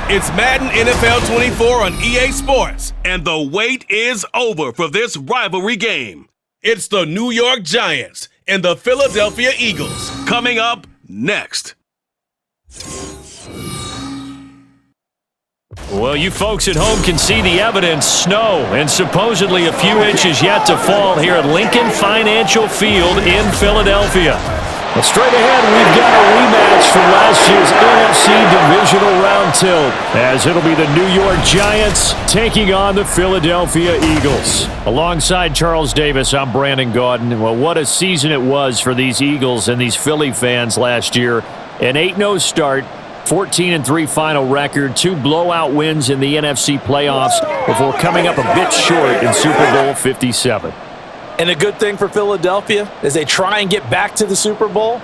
It's Madden NFL 24 on EA Sports, and the wait is over for this rivalry game. It's the New York Giants and the Philadelphia Eagles coming up next. Well, you folks at home can see the evidence. Snow and supposedly a few inches yet to fall here at Lincoln Financial Field in Philadelphia. Well, straight ahead, we've got a rematch from last year's NFC Divisional Round tilt, as it'll be the New York Giants taking on the Philadelphia Eagles. Alongside Charles Davis, I'm Brandon Gaudin. Well, what a season it was for these Eagles and these Philly fans last year. An 8-0 start, 14-3 final record, 2 blowout wins in the NFC playoffs before coming up a bit short in Super Bowl 57. And a good thing for Philadelphia is they try and get back to the Super Bowl.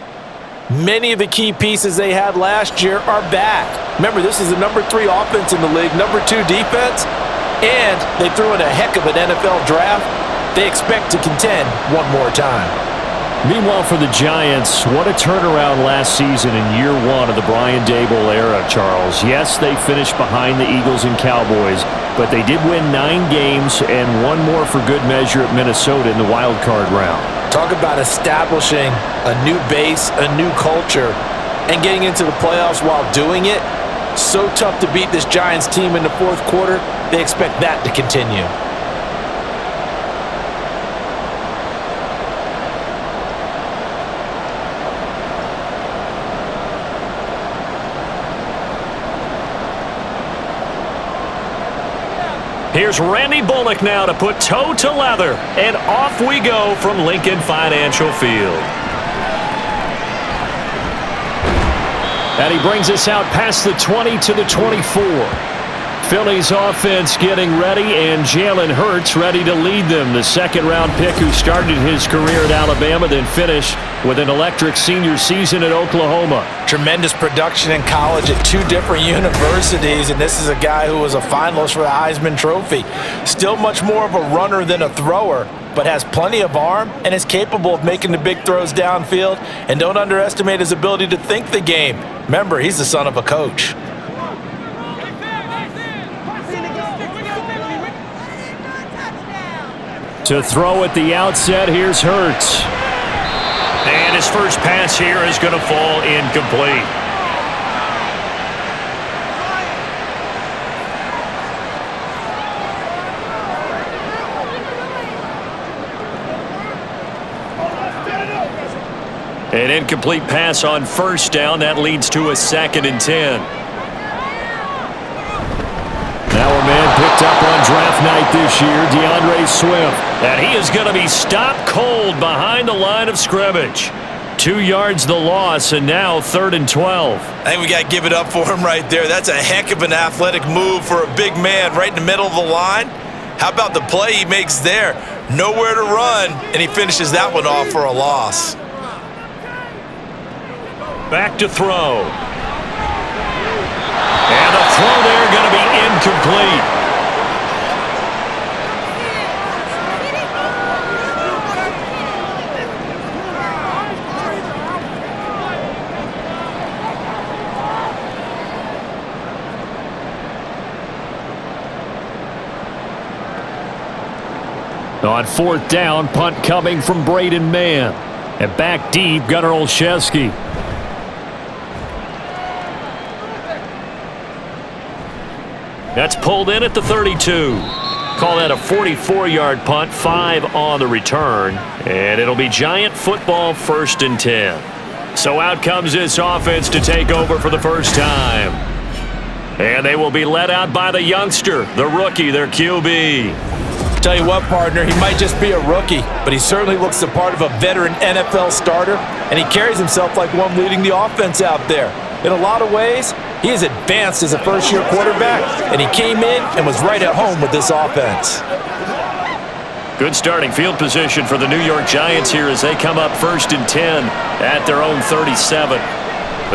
Many of the key pieces they had last year are back. Remember, this is the number 3 offense in the league, number 2 defense, and they threw in a heck of an NFL draft. They expect to contend one more time. Meanwhile, for the Giants, what a turnaround last season in year 1 of the Brian Daboll era, Charles. Yes, they finished behind the Eagles and Cowboys, but they did win 9 games and 1 more for good measure at Minnesota in the wild card round. Talk about establishing a new base, a new culture, and getting into the playoffs while doing it. So tough to beat this Giants team in the fourth quarter. They expect that to continue. Here's Randy Bullock now to put toe to leather, and off we go from Lincoln Financial Field. And he brings us out past the 20 to the 24. Philly's offense getting ready, and Jalen Hurts ready to lead them. The second-round pick who started his career at Alabama, then finished with an electric senior season at Oklahoma. Tremendous production in college at 2 different universities, and this is a guy who was a finalist for the Heisman Trophy. Still much more of a runner than a thrower, but has plenty of arm and is capable of making the big throws downfield. And don't underestimate his ability to think the game. Remember, he's the son of a coach. To throw at the outset, here's Hurts. And his first pass here is going to fall incomplete. An incomplete pass on first down. That leads to a 2nd and 10. Now a man picked up on draft night this year, DeAndre Swift. And he is going to be stopped cold behind the line of scrimmage. 2 yards the loss, and now 3rd and 12. I think we got to give it up for him right there. That's a heck of an athletic move for a big man right in the middle of the line. How about the play he makes there? Nowhere to run, and he finishes that one off for a loss. Back to throw. And the throw there going to be incomplete. On 4th down, punt coming from Braden Mann. And back deep, Gunnar Olszewski. That's pulled in at the 32. Call that a 44-yard punt, 5 on the return. And it'll be Giant football, 1st and 10. So out comes this offense to take over for the first time. And they will be led out by the youngster, the rookie, their QB. Tell you what, partner, he might just be a rookie, but he certainly looks the part of a veteran NFL starter, and he carries himself like one leading the offense out there. In a lot of ways, he is advanced as a first-year quarterback, and he came in and was right at home with this offense. Good starting field position for the New York Giants here as they come up 1st and 10 at their own 37.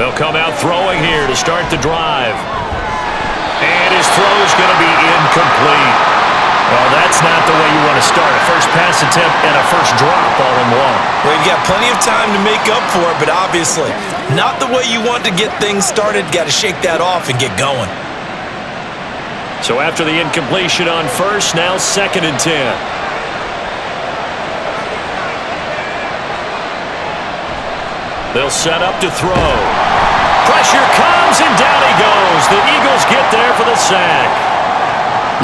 They'll come out throwing here to start the drive. And his throw is going to be incomplete. Well, that's not the way you want to start. A first pass attempt and a first drop all in one. Well, you've got plenty of time to make up for it, but obviously not the way you want to get things started. Got to shake that off and get going. So after the incompletion on first, now 2nd and 10. They'll set up to throw. Pressure comes, and down he goes. The Eagles get there for the sack.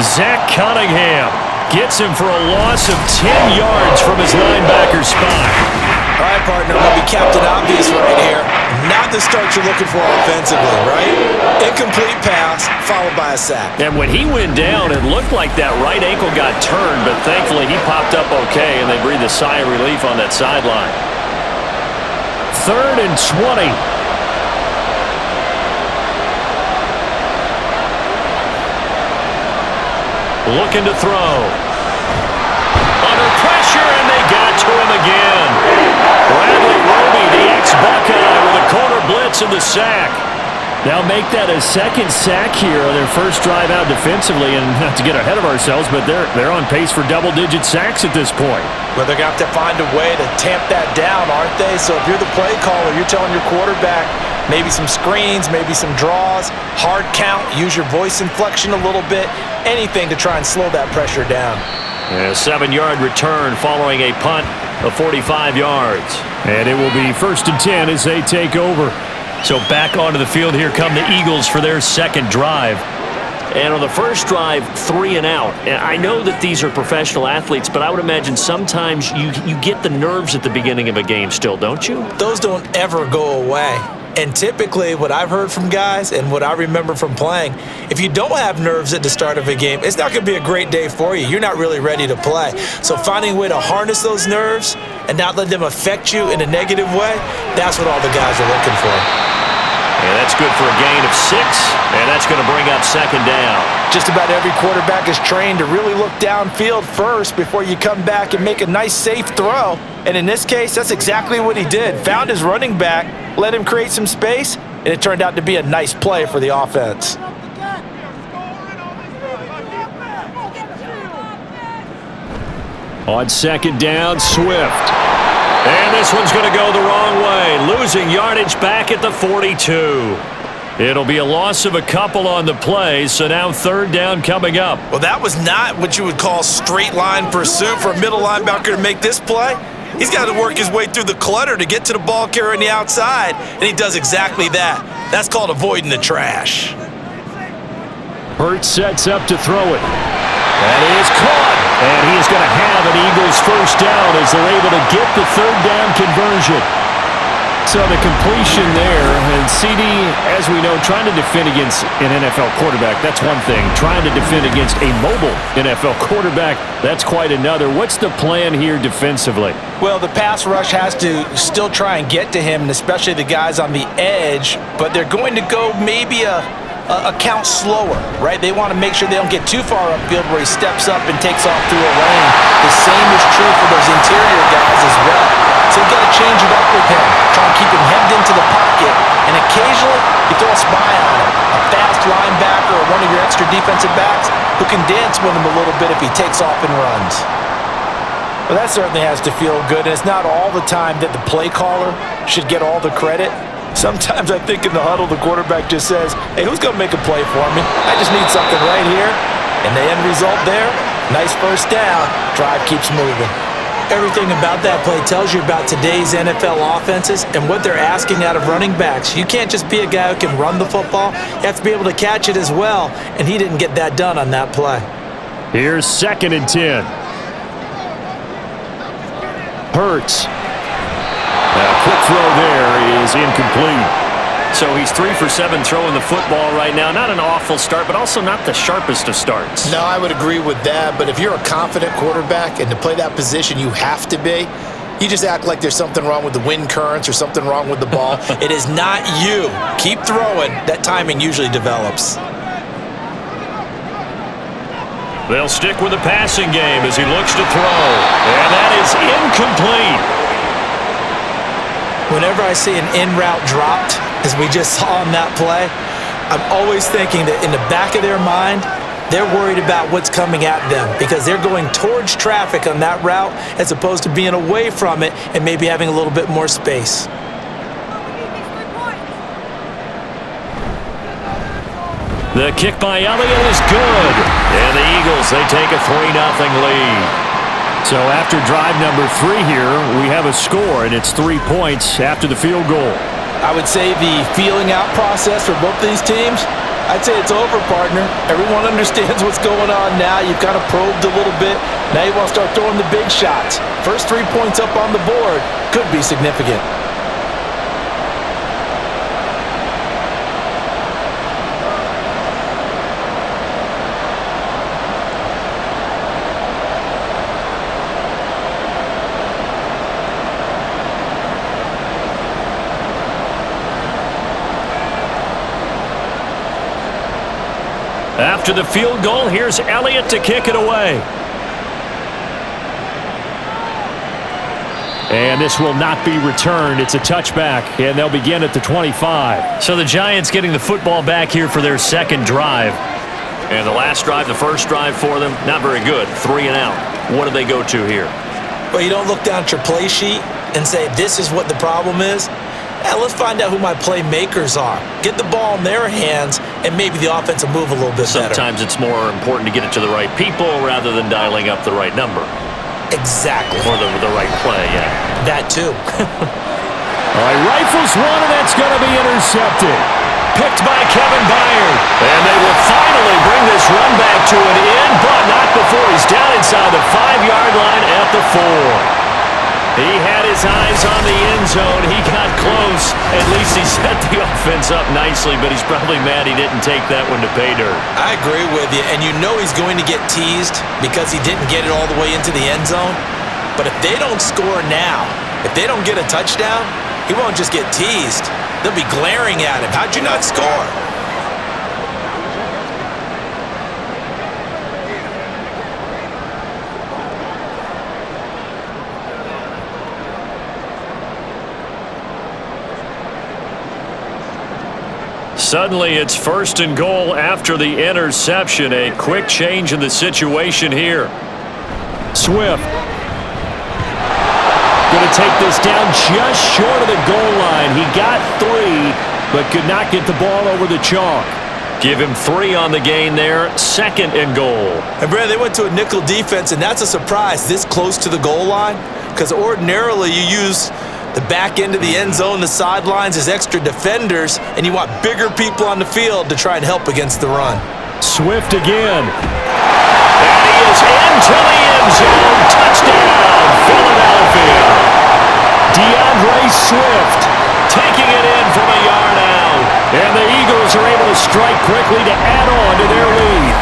Zach Cunningham gets him for a loss of 10 yards from his linebacker spot. All right, partner, I'm going to be Captain Obvious right here. Not the start you're looking for offensively, right? Incomplete pass, followed by a sack. And when he went down, it looked like that right ankle got turned, but thankfully he popped up okay, and they breathed a sigh of relief on that sideline. 3rd and 20. Looking to throw. Under pressure, and they got to him again. Bradley Roby, the ex-Buckeye, with a corner blitz and the sack. Now make that a 2nd sack here on their first drive out defensively, and not to get ahead of ourselves, but they're on pace for double-digit sacks at this point. Well, they're going to have to find a way to tamp that down, aren't they? So if you're the play caller, you're telling your quarterback maybe some screens, maybe some draws, hard count, use your voice inflection a little bit, anything to try and slow that pressure down. A 7-yard return following a punt of 45 yards. And it will be 1st and 10 as they take over. So back onto the field, here come the Eagles for their 2nd drive. And on the first drive, 3 and out. And I know that these are professional athletes, but I would imagine sometimes you get the nerves at the beginning of a game still, don't you? Those don't ever go away. And typically, what I've heard from guys and what I remember from playing, if you don't have nerves at the start of a game, it's not going to be a great day for you. You're not really ready to play. So finding a way to harness those nerves and not let them affect you in a negative way, that's what all the guys are looking for. And that's good for a gain of 6, and that's going to bring up 2nd down. Just about every quarterback is trained to really look downfield first before you come back and make a nice, safe throw. And in this case, that's exactly what he did. Found his running back, let him create some space, and it turned out to be a nice play for the offense. On 2nd down, Swift. And this one's going to go the wrong way, losing yardage back at the 42. It'll be a loss of a couple on the play, so now 3rd down coming up. Well, that was not what you would call straight line pursuit for a middle linebacker to make this play. He's got to work his way through the clutter to get to the ball carrier on the outside, and he does exactly that. That's called avoiding the trash. Hurts sets up to throw it. That is caught. And he is going to have an Eagles 1st down as they're able to get the 3rd down conversion. So the completion there, and CD, as we know, trying to defend against an NFL quarterback, that's one thing. Trying to defend against a mobile NFL quarterback, that's quite another. What's the plan here defensively? Well, the pass rush has to still try and get to him, and especially the guys on the edge, but they're going to go maybe a count slower, right? They want to make sure they don't get too far upfield where he steps up and takes off through a lane. The same is true for those interior guys as well. So you've got to change it up with him. Try and keep him hemmed into the pocket, and occasionally you throw a spy on him. A fast linebacker or one of your extra defensive backs who can dance with him a little bit if he takes off and runs. Well, that certainly has to feel good, and it's not all the time that the play caller should get all the credit. Sometimes I think in the huddle, the quarterback just says, hey, who's going to make a play for me? I just need something right here. And the end result there, nice 1st down, drive keeps moving. Everything about that play tells you about today's NFL offenses and what they're asking out of running backs. You can't just be a guy who can run the football. You have to be able to catch it as well, and he didn't get that done on that play. Here's 2nd and 10. Hurts. A quick throw there is incomplete. So he's 3 for 7 throwing the football right now. Not an awful start, but also not the sharpest of starts. No, I would agree with that. But if you're a confident quarterback and to play that position you have to be, you just act like there's something wrong with the wind currents or something wrong with the ball. It is not you. Keep throwing. That timing usually develops. They'll stick with the passing game as he looks to throw. And that is incomplete. Whenever I see an in-route dropped, as we just saw on that play, I'm always thinking that in the back of their mind, they're worried about what's coming at them because they're going towards traffic on that route as opposed to being away from it and maybe having a little bit more space. The kick by Elliott is good. And the Eagles, they take a 3-0 lead. So after drive number 3 here, we have a score, and it's 3 points after the field goal. I would say the feeling out process for both these teams, I'd say it's over, partner. Everyone understands what's going on now. You've kind of probed a little bit. Now you want to start throwing the big shots. First 3 points up on the board could be significant. After the field goal, here's Elliott to kick it away. And this will not be returned. It's a touchback, and they'll begin at the 25. So the Giants getting the football back here for their second drive. And the last drive, the first drive for them, not very good. 3 and out. What do they go to here? Well, you don't look down at your play sheet and say, this is what the problem is. Let's find out who my playmakers are. Get the ball in their hands, and maybe the offense will move a little bit better. Sometimes it's more important to get it to the right people rather than dialing up the right number. Exactly. Or the right play, yeah. That too. All right, rifles one, and that's going to be intercepted. Picked by Kevin Byard. And they will finally bring this run back to an end, but not before he's down inside the 5-yard line at the 4. He had his eyes on the end zone. He got close. At least he set the offense up nicely, but he's probably mad he didn't take that one to pay dirt. I agree with you, and you know he's going to get teased because he didn't get it all the way into the end zone. But if they don't score now, if they don't get a touchdown, he won't just get teased. They'll be glaring at him. How'd you not score? Suddenly, it's 1st and goal after the interception. A quick change in the situation here. Swift. Going to take this down just short of the goal line. He got 3, but could not get the ball over the chalk. Give him 3 on the gain there. 2nd and goal. And, Brad, they went to a nickel defense, and that's a surprise this close to the goal line because ordinarily you use the back end of the end zone, the sidelines as extra defenders, and you want bigger people on the field to try and help against the run. Swift again. And he is into the end zone. Touchdown, Philadelphia. DeAndre Swift taking it in from a yard out. And the Eagles are able to strike quickly to add on to their lead.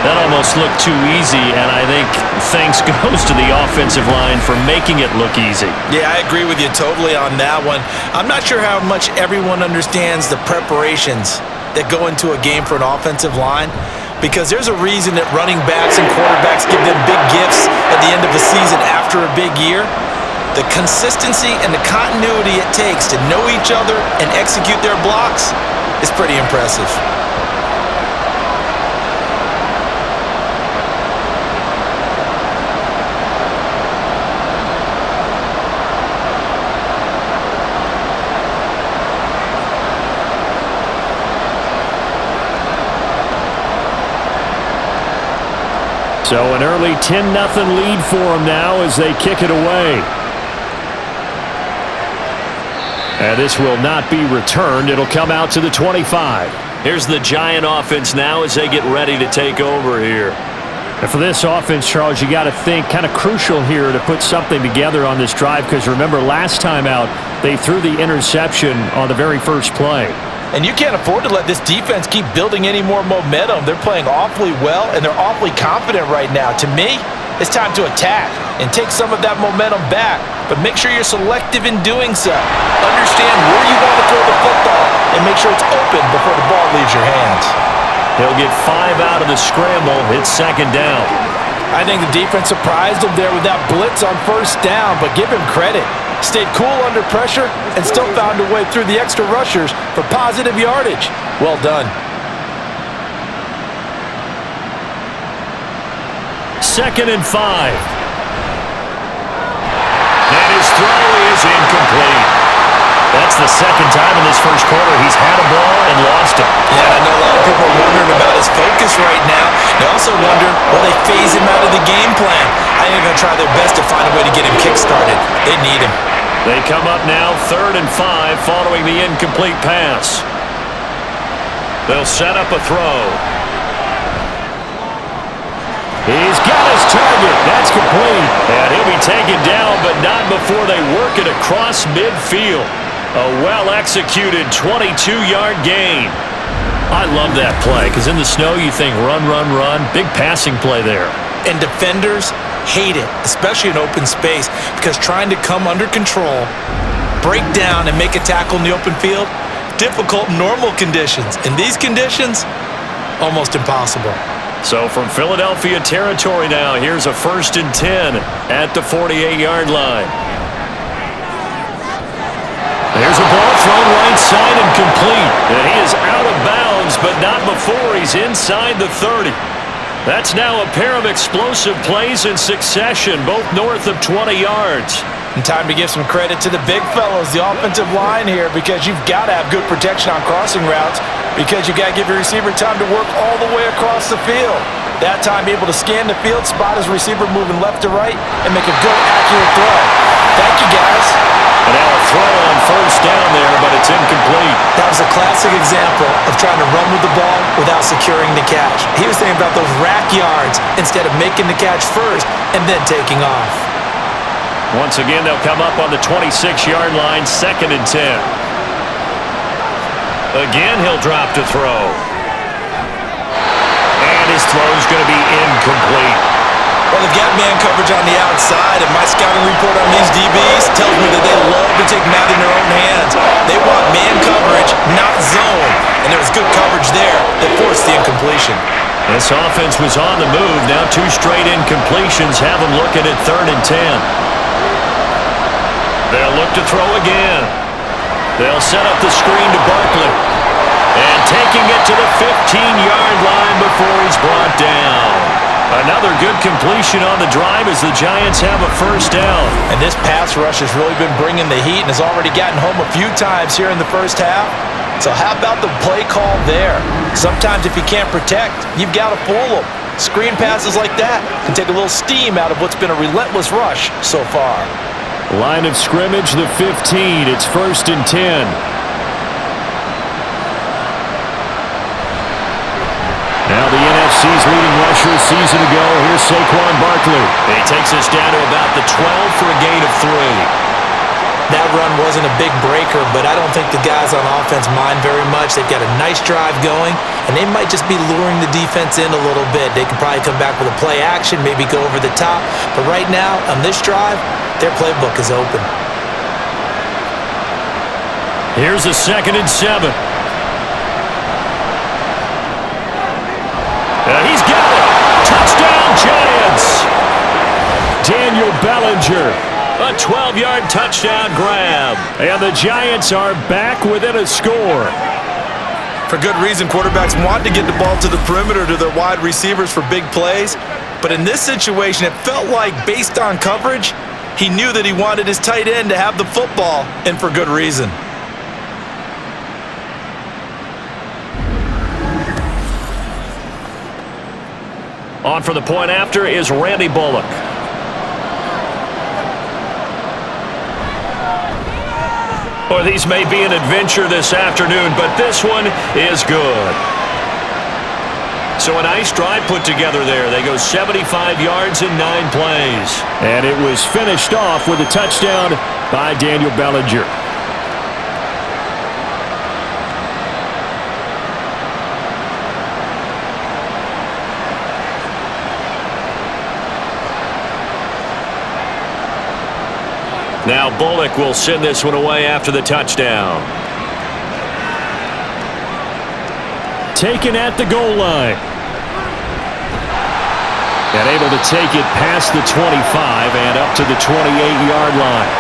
That almost looked too easy, and I think thanks goes to the offensive line for making it look easy. Yeah, I agree with you totally on that one. I'm not sure how much everyone understands the preparations that go into a game for an offensive line, because there's a reason that running backs and quarterbacks give them big gifts at the end of a season after a big year. The consistency and the continuity it takes to know each other and execute their blocks is pretty impressive. So an early 10-0 lead for them now as they kick it away. And this will not be returned. It'll come out to the 25. Here's the Giant offense now as they get ready to take over here. And for this offense, Charles, you got to think kind of crucial here to put something together on this drive, because remember last time out they threw the interception on the very first play. And you can't afford to let this defense keep building any more momentum. They're playing awfully well, and they're awfully confident right now. To me, it's time to attack and take some of that momentum back, but make sure you're selective in doing so. Understand where you want to throw the football and make sure it's open before the ball leaves your hands. He'll get 5 out of the scramble. It's 2nd down. I think the defense surprised him there with that blitz on 1st down, but give him credit. Stayed cool under pressure and still found a way through the extra rushers for positive yardage. Well done. 2nd and 5. And his throw is incomplete. That's the second time in this first quarter he's had a ball and lost it. Yeah, I know a lot of people are wondering about his focus right now. They also wonder, will they phase him out of the game plan? I think they're going to try their best to find a way to get him kick-started. They need him. They come up now 3rd and 5 following the incomplete pass. They'll set up a throw. He's got his target. That's complete. And he'll be taken down, but not before they work it across midfield. A well-executed 22-yard gain. I love that play because in the snow you think run, run, run. Big passing play there. And defenders hate it, especially in open space, because trying to come under control, break down, and make a tackle in the open field, difficult in normal conditions. In these conditions, almost impossible. So from Philadelphia territory now, here's a 1st and 10 at the 48-yard line. There's a ball thrown right side and complete. And he is out of bounds, but not before he's inside the 30. That's now a pair of explosive plays in succession, both north of 20 yards. And time to give some credit to the big fellows, the offensive line here, because you've got to have good protection on crossing routes, because you've got to give your receiver time to work all the way across the field. That time, be able to scan the field, spot his receiver moving left to right, and make a good, accurate throw. Thank you, guys. And now a throw on 1st down there, but it's incomplete. That was a classic example of trying to run with the ball without securing the catch. He was thinking about those rack yards instead of making the catch first and then taking off. Once again, they'll come up on the 26-yard line, 2nd and 10. Again, he'll drop to throw. And his throw's going to be incomplete. Well, they've got man coverage on the outside, and my scouting report on these DBs tells me that they love to take matters in their own hands. They want man coverage, not zone. And there was good coverage there that forced the incompletion. This offense was on the move. Now 2 straight incompletions have them looking at 3rd and 10. They'll look to throw again. They'll set up the screen to Barkley. And taking it to the 15-yard line before he's brought down. Another good completion on the drive as the Giants have a 1st down. And this pass rush has really been bringing the heat and has already gotten home a few times here in the first half. So how about the play call there? Sometimes if you can't protect, you've got to fool them. Screen passes like that can take a little steam out of what's been a relentless rush so far. Line of scrimmage, the 15. It's 1st and 10. Now the NFC's leading rusher a season ago. Here's Saquon Barkley. He takes us down to about the 12 for a gain of 3. That run wasn't a big breaker, but I don't think the guys on offense mind very much. They've got a nice drive going, and they might just be luring the defense in a little bit. They can probably come back with a play action, maybe go over the top. But right now, on this drive, their playbook is open. Here's a 2nd and 7. He's got it. Touchdown, Giants. Daniel Bellinger. A 12-yard touchdown grab. And the Giants are back within a score. For good reason, quarterbacks want to get the ball to the perimeter to their wide receivers for big plays. But in this situation, it felt like, based on coverage, he knew that he wanted his tight end to have the football, and for good reason. On for the point after is Randy Bullock. Well, these may be an adventure this afternoon, but this one is good. So a nice drive put together there. They go 75 yards in 9 plays. And it was finished off with a touchdown by Daniel Bellinger. Now Bullock will send this one away after the touchdown. Taken at the goal line. And able to take it past the 25 and up to the 28-yard line.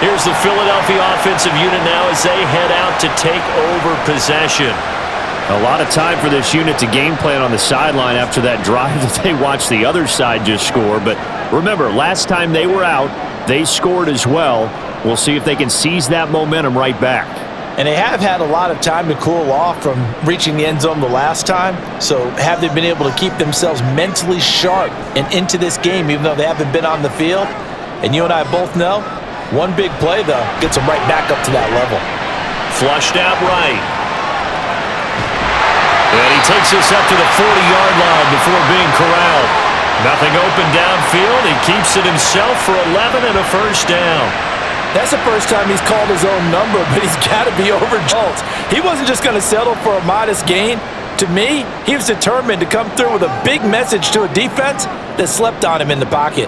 Here's the Philadelphia offensive unit now as they head out to take over possession. A lot of time for this unit to game plan on the sideline after that drive that they watched the other side just score. But remember, last time they were out, they scored as well. We'll see if they can seize that momentum right back. And they have had a lot of time to cool off from reaching the end zone the last time. So have they been able to keep themselves mentally sharp and into this game, even though they haven't been on the field? And you and I both know, one big play, though, gets them right back up to that level. Flushed out right. And he takes us up to the 40-yard line before being corralled. Nothing open downfield. He keeps it himself for 11 and a first down. That's the first time he's called his own number, but he's got to be overjoyed. He wasn't just going to settle for a modest gain. To me, he was determined to come through with a big message to a defense that slept on him in the pocket.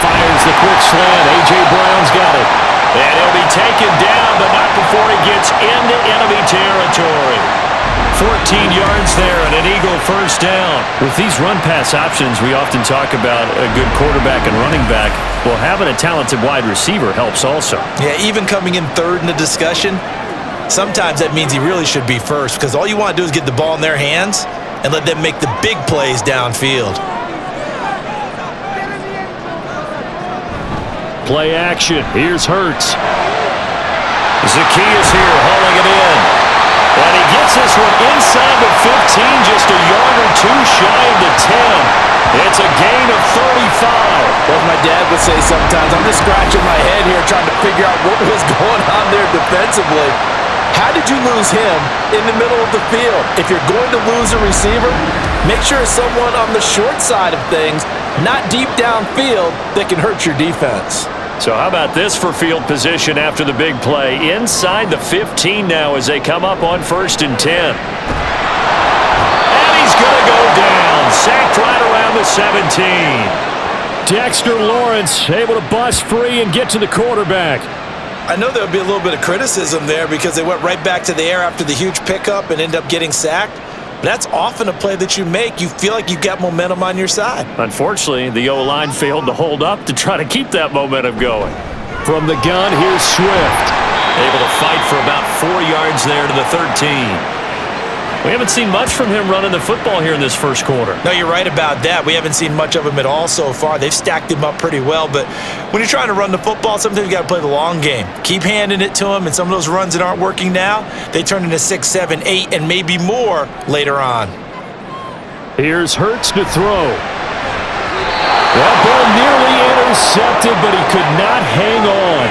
Fires the quick slant. A.J. Brown's got it. And he'll be taken down, but not before he gets into enemy territory. 14 yards there and an Eagle first down. With these run-pass options, we often talk about a good quarterback and running back. Well, having a talented wide receiver helps also. Yeah, even coming in third in the discussion, sometimes that means he really should be first, because all you want to do is get the ball in their hands and let them make the big plays downfield. Play action. Here's Hurts. Zacchaeus here hauling it in. And he gets this one inside the 15, just a yard or two shy of the 10. It's a gain of 35. Well, as my dad would say sometimes, I'm just scratching my head here trying to figure out what was going on there defensively. How did you lose him in the middle of the field? If you're going to lose a receiver, make sure it's someone on the short side of things, not deep downfield, that can hurt your defense. So how about this for field position after the big play? Inside the 15 now as they come up on 1st and 10. And he's going to go down. Sacked right around the 17. Dexter Lawrence able to bust free and get to the quarterback. I know there'll be a little bit of criticism there because they went right back to the air after the huge pickup and end up getting sacked. That's often a play that you make. You feel like you've got momentum on your side. Unfortunately, the O-line failed to hold up to try to keep that momentum going. From the gun, here's Swift. Able to fight for about 4 yards there to the 13. We haven't seen much from him running the football here in this first quarter. No, you're right about that. We haven't seen much of him at all so far. They've stacked him up pretty well, but when you're trying to run the football, sometimes you got to play the long game. Keep handing it to him, and some of those runs that aren't working now, they turn into 6, 7, 8, and maybe more later on. Here's Hurts to throw. That ball nearly intercepted, but he could not hang on.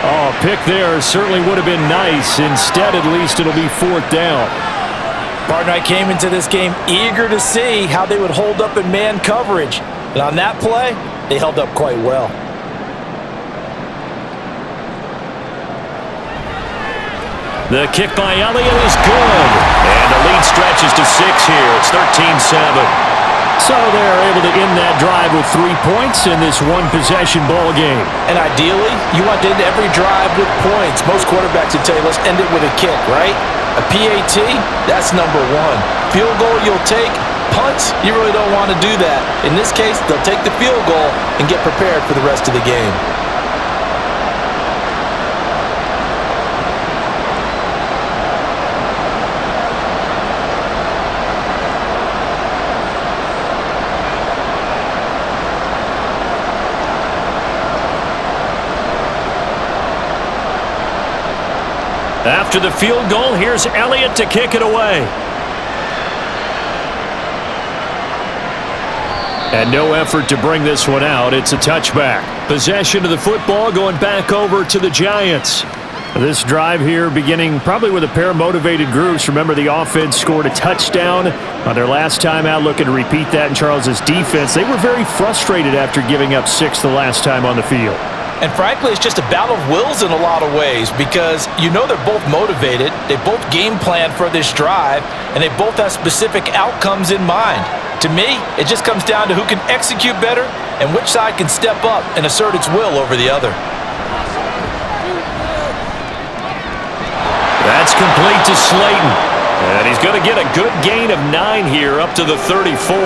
Oh, pick there certainly would have been nice. Instead, at least it'll be 4th down. Partner, I came into this game eager to see how they would hold up in man coverage. And on that play, they held up quite well. The kick by Elliott is good. And the lead stretches to 6 here. It's 13-7. So they're able to end that drive with 3 points in this one-possession ball game. And ideally, you want to end every drive with points. Most quarterbacks would tell you, let's end it with a kick, right? A PAT, that's number 1. Field goal you'll take. Punts, you really don't want to do that. In this case, they'll take the field goal and get prepared for the rest of the game. After the field goal, here's Elliott to kick it away. And no effort to bring this one out. It's a touchback. Possession of the football going back over to the Giants. This drive here beginning probably with a pair of motivated groups. Remember, the offense scored a touchdown on their last time out, looking to repeat that in Charles's defense. They were very frustrated after giving up 6 the last time on the field. And frankly, it's just a battle of wills in a lot of ways because you know they're both motivated, they both game plan for this drive, and they both have specific outcomes in mind. To me, it just comes down to who can execute better and which side can step up and assert its will over the other. That's complete to Slayton. And he's going to get a good gain of 9 here up to the 34.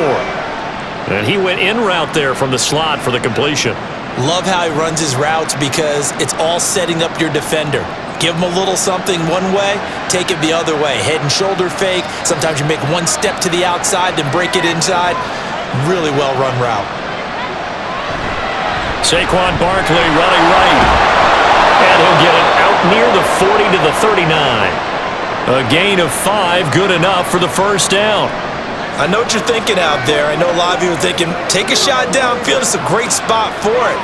And he went in route there from the slot for the completion. Love how he runs his routes because it's all setting up your defender. Give him a little something one way, take it the other way. Head and shoulder fake. Sometimes you make one step to the outside, then break it inside. Really well run route. Saquon Barkley running right. And he'll get it out near the 40 to the 39. A gain of 5, good enough for the first down. I know what you're thinking out there. I know a lot of you are thinking, take a shot downfield. It's a great spot for it.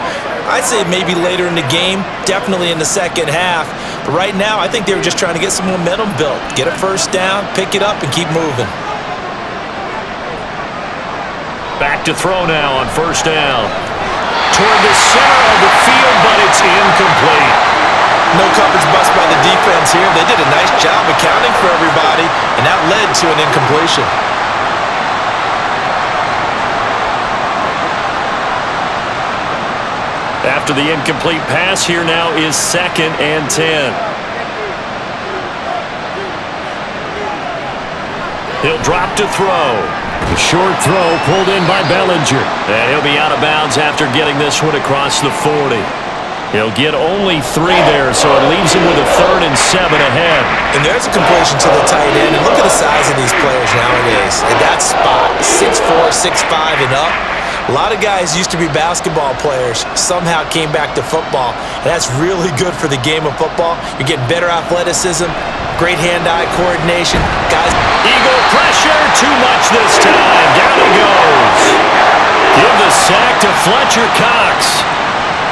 I'd say maybe later in the game, definitely in the second half. But right now, I think they were just trying to get some momentum built. Get a first down, pick it up, and keep moving. Back to throw now on first down. Toward the center of the field, but it's incomplete. No coverage bust by the defense here. They did a nice job accounting for everybody, and that led to an incompletion. After the incomplete pass, here now is 2nd and 10. He'll drop to throw. A short throw pulled in by Bellinger. And he'll be out of bounds after getting this one across the 40. He'll get only 3 there, so it leaves him with a 3rd and 7 ahead. And there's a completion to the tight end. And look at the size of these players nowadays. At that spot, 6'4", 6'5", and up. A lot of guys used to be basketball players, somehow came back to football, and that's really good for the game of football. You're getting better athleticism, great hand-eye coordination. Guys, Eagle pressure, too much this time. Down he goes. Give the sack to Fletcher Cox.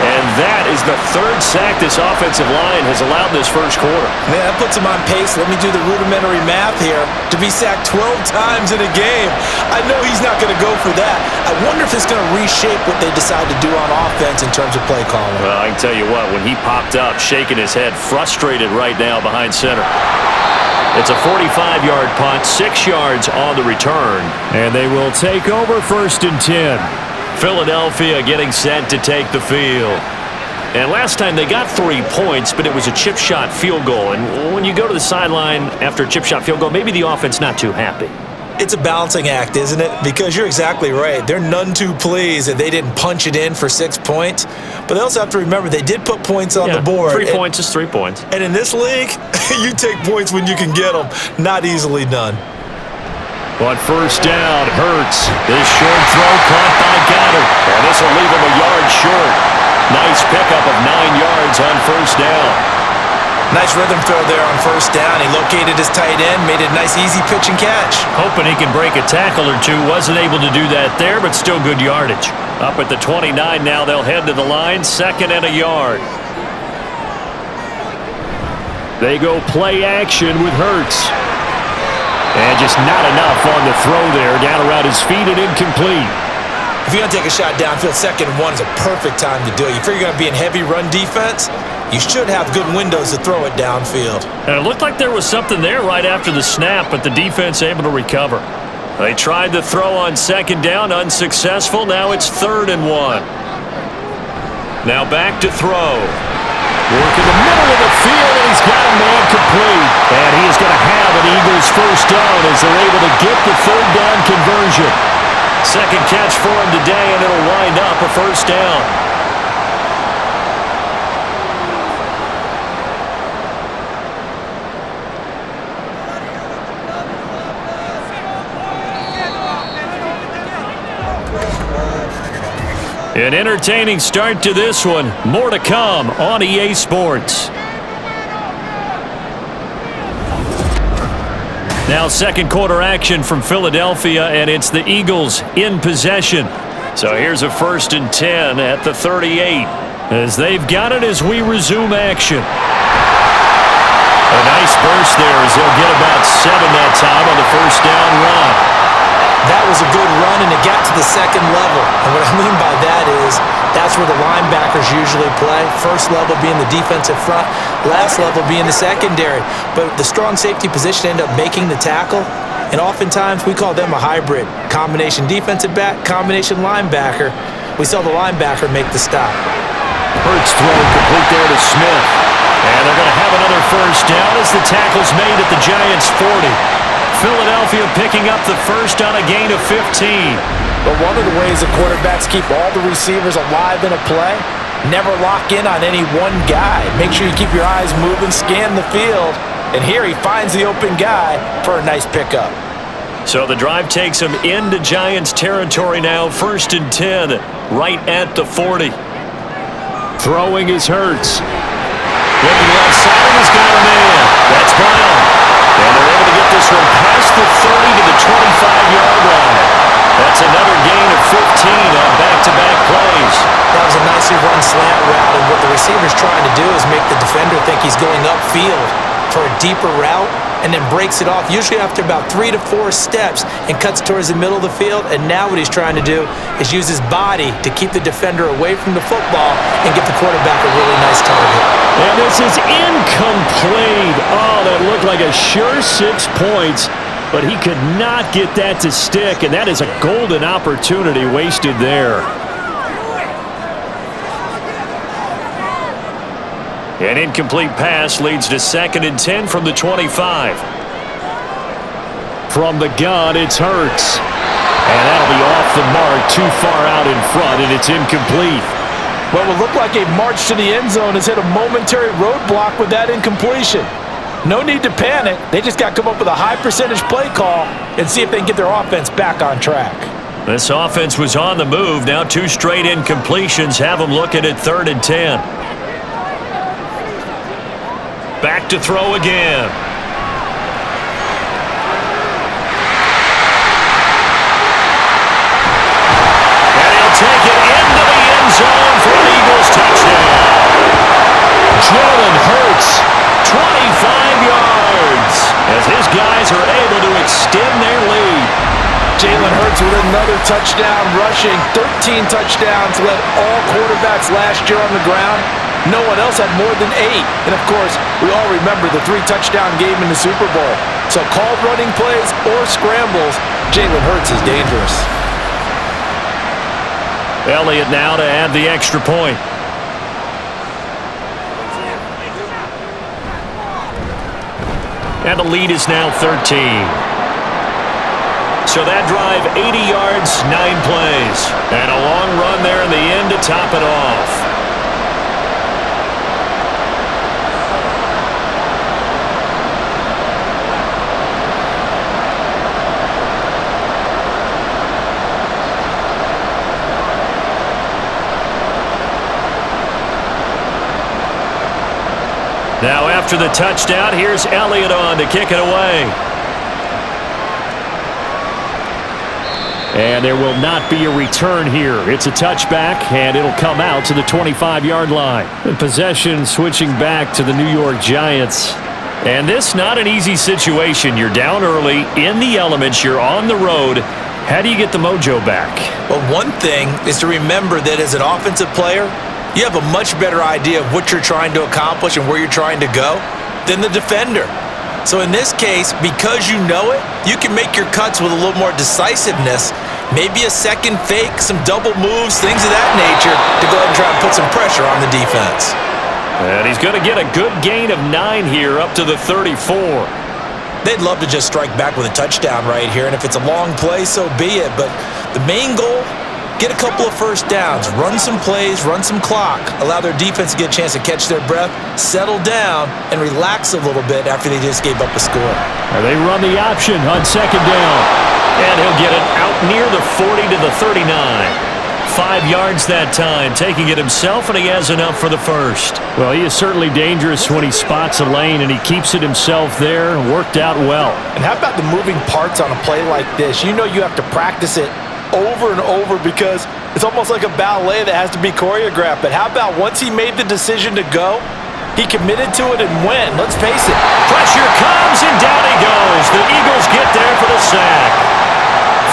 And that is the 3rd sack this offensive line has allowed this first quarter. Man, that puts him on pace. Let me do the rudimentary math here. To be sacked 12 times in a game. I know he's not going to go for that. I wonder if it's going to reshape what they decide to do on offense in terms of play calling. Well, I can tell you what, when he popped up, shaking his head, frustrated right now behind center. It's a 45-yard punt, 6 yards on the return. And they will take over 1st and 10. Philadelphia getting set to take the field. And last time they got 3 points, but it was a chip shot field goal. And when you go to the sideline after a chip shot field goal, maybe the offense not too happy. It's a balancing act, isn't it? Because you're exactly right. They're none too pleased that they didn't punch it in for 6 points. But they also have to remember they did put points on the board. 3 points is 3 points. And in this league, you take points when you can get them. Not easily done. On first down, Hurts. This short throw caught by Goddard. And this will leave him a yard short. Nice pickup of 9 yards on first down. Nice rhythm throw there on first down. He located his tight end, made it a nice easy pitch and catch. Hoping he can break a tackle or two. Wasn't able to do that there, but still good yardage. Up at the 29 now, they'll head to the line. 2nd and a yard. They go play action with Hurts. And just not enough on the throw there. Down around his feet and incomplete. If you're going to take a shot downfield, 2nd and 1 is a perfect time to do it. You figure you're going to be in heavy run defense, you should have good windows to throw it downfield. And it looked like there was something there right after the snap, but the defense able to recover. They tried the throw on 2nd down, unsuccessful. Now it's 3rd and 1. Now back to throw. Work in the middle of the field, and he's got a man complete. And he is going to have an Eagles first down as they're able to get the 3rd down conversion. 2nd catch for him today, and it'll wind up a first down. An entertaining start to this one. More to come on EA Sports. Now 2nd quarter action from Philadelphia, and it's the Eagles in possession. So here's a 1st and 10 at the 38. As they've got it as we resume action. A nice burst there as they'll get about 7 that time on the first down run. That was a good run, and it got to the 2nd level. And what I mean by that is that's where the linebackers usually play. First level being the defensive front, last level being the secondary. But the strong safety position ended up making the tackle, and oftentimes we call them a hybrid. Combination defensive back, combination linebacker. We saw the linebacker make the stop. Hurts throw complete there to Smith. And they're going to have another first down as the tackle's made at the Giants' 40. Philadelphia picking up the first on a gain of 15. But one of the ways the quarterbacks keep all the receivers alive in a play, never lock in on any one guy. Make sure you keep your eyes moving, scan the field. And here he finds the open guy for a nice pickup. So the drive takes him into Giants territory now. 1st and 10 right at the 40. Throwing is Hurts. Looking left side, and he's got a man. That's Brown. And they're able to get this one past the 30 to the 25-yard line. That's another gain of 15 on back-to-back plays. That was a nicely run slant route, and what the receiver's trying to do is make the defender think he's going upfield for a deeper route, and then breaks it off, usually after about 3 to 4 steps, and cuts towards the middle of the field. And now what he's trying to do is use his body to keep the defender away from the football and get the quarterback a really nice target. And this is incomplete. Oh, that looked like a sure 6 points, but he could not get that to stick, and that is a golden opportunity wasted there. An incomplete pass leads to 2nd and 10 from the 25. From the gun, it's Hurts. And that'll be off the mark, too far out in front, and it's incomplete. What would look like a march to the end zone has hit a momentary roadblock with that incompletion. No need to panic. They just got to come up with a high-percentage play call and see if they can get their offense back on track. This offense was on the move. Now 2 straight incompletions have them looking at 3rd and 10. Back to throw again. And he'll take it into the end zone for an Eagles touchdown. Jalen Hurts, 25 yards, as his guys are able to extend their lead. Jalen Hurts with another touchdown rushing. 13 touchdowns, led all quarterbacks last year on the ground. No one else had more than 8. And, of course, we all remember the 3-touchdown game in the Super Bowl. So called running plays or scrambles, Jalen Hurts is dangerous. Elliott now to add the extra point. And the lead is now 13. So that drive, 80 yards, 9 plays. And a long run there in the end to top it off. Now after the touchdown, here's Elliott on to kick it away. And there will not be a return here. It's a touchback, and it'll come out to the 25-yard line. The possession switching back to the New York Giants. And this not an easy situation. You're down early, in the elements, you're on the road. How do you get the mojo back? Well, one thing is to remember that as an offensive player, you have a much better idea of what you're trying to accomplish and where you're trying to go than the defender. So in this case, because you know it, you can make your cuts with a little more decisiveness, maybe a second fake, some double moves, things of that nature, to go ahead and try and put some pressure on the defense. And he's going to get a good gain of 9 here up to the 34. They'd love to just strike back with a touchdown right here, and if it's a long play, so be it. But the main goal, get a couple of first downs, run some plays, run some clock, allow their defense to get a chance to catch their breath, settle down, and relax a little bit after they just gave up a score. They run the option on 2nd down. And he'll get it out near the 40 to the 39. 5 yards that time, taking it himself, and he has enough for the first. Well, he is certainly dangerous when he spots a lane, and he keeps it himself there. Worked out well. And how about the moving parts on a play like this? You know you have to practice it over and over because it's almost like a ballet that has to be choreographed. But how about once he made the decision to go, he committed to it and went. Let's face it. Pressure comes, and down he goes. The Eagles get there for the sack.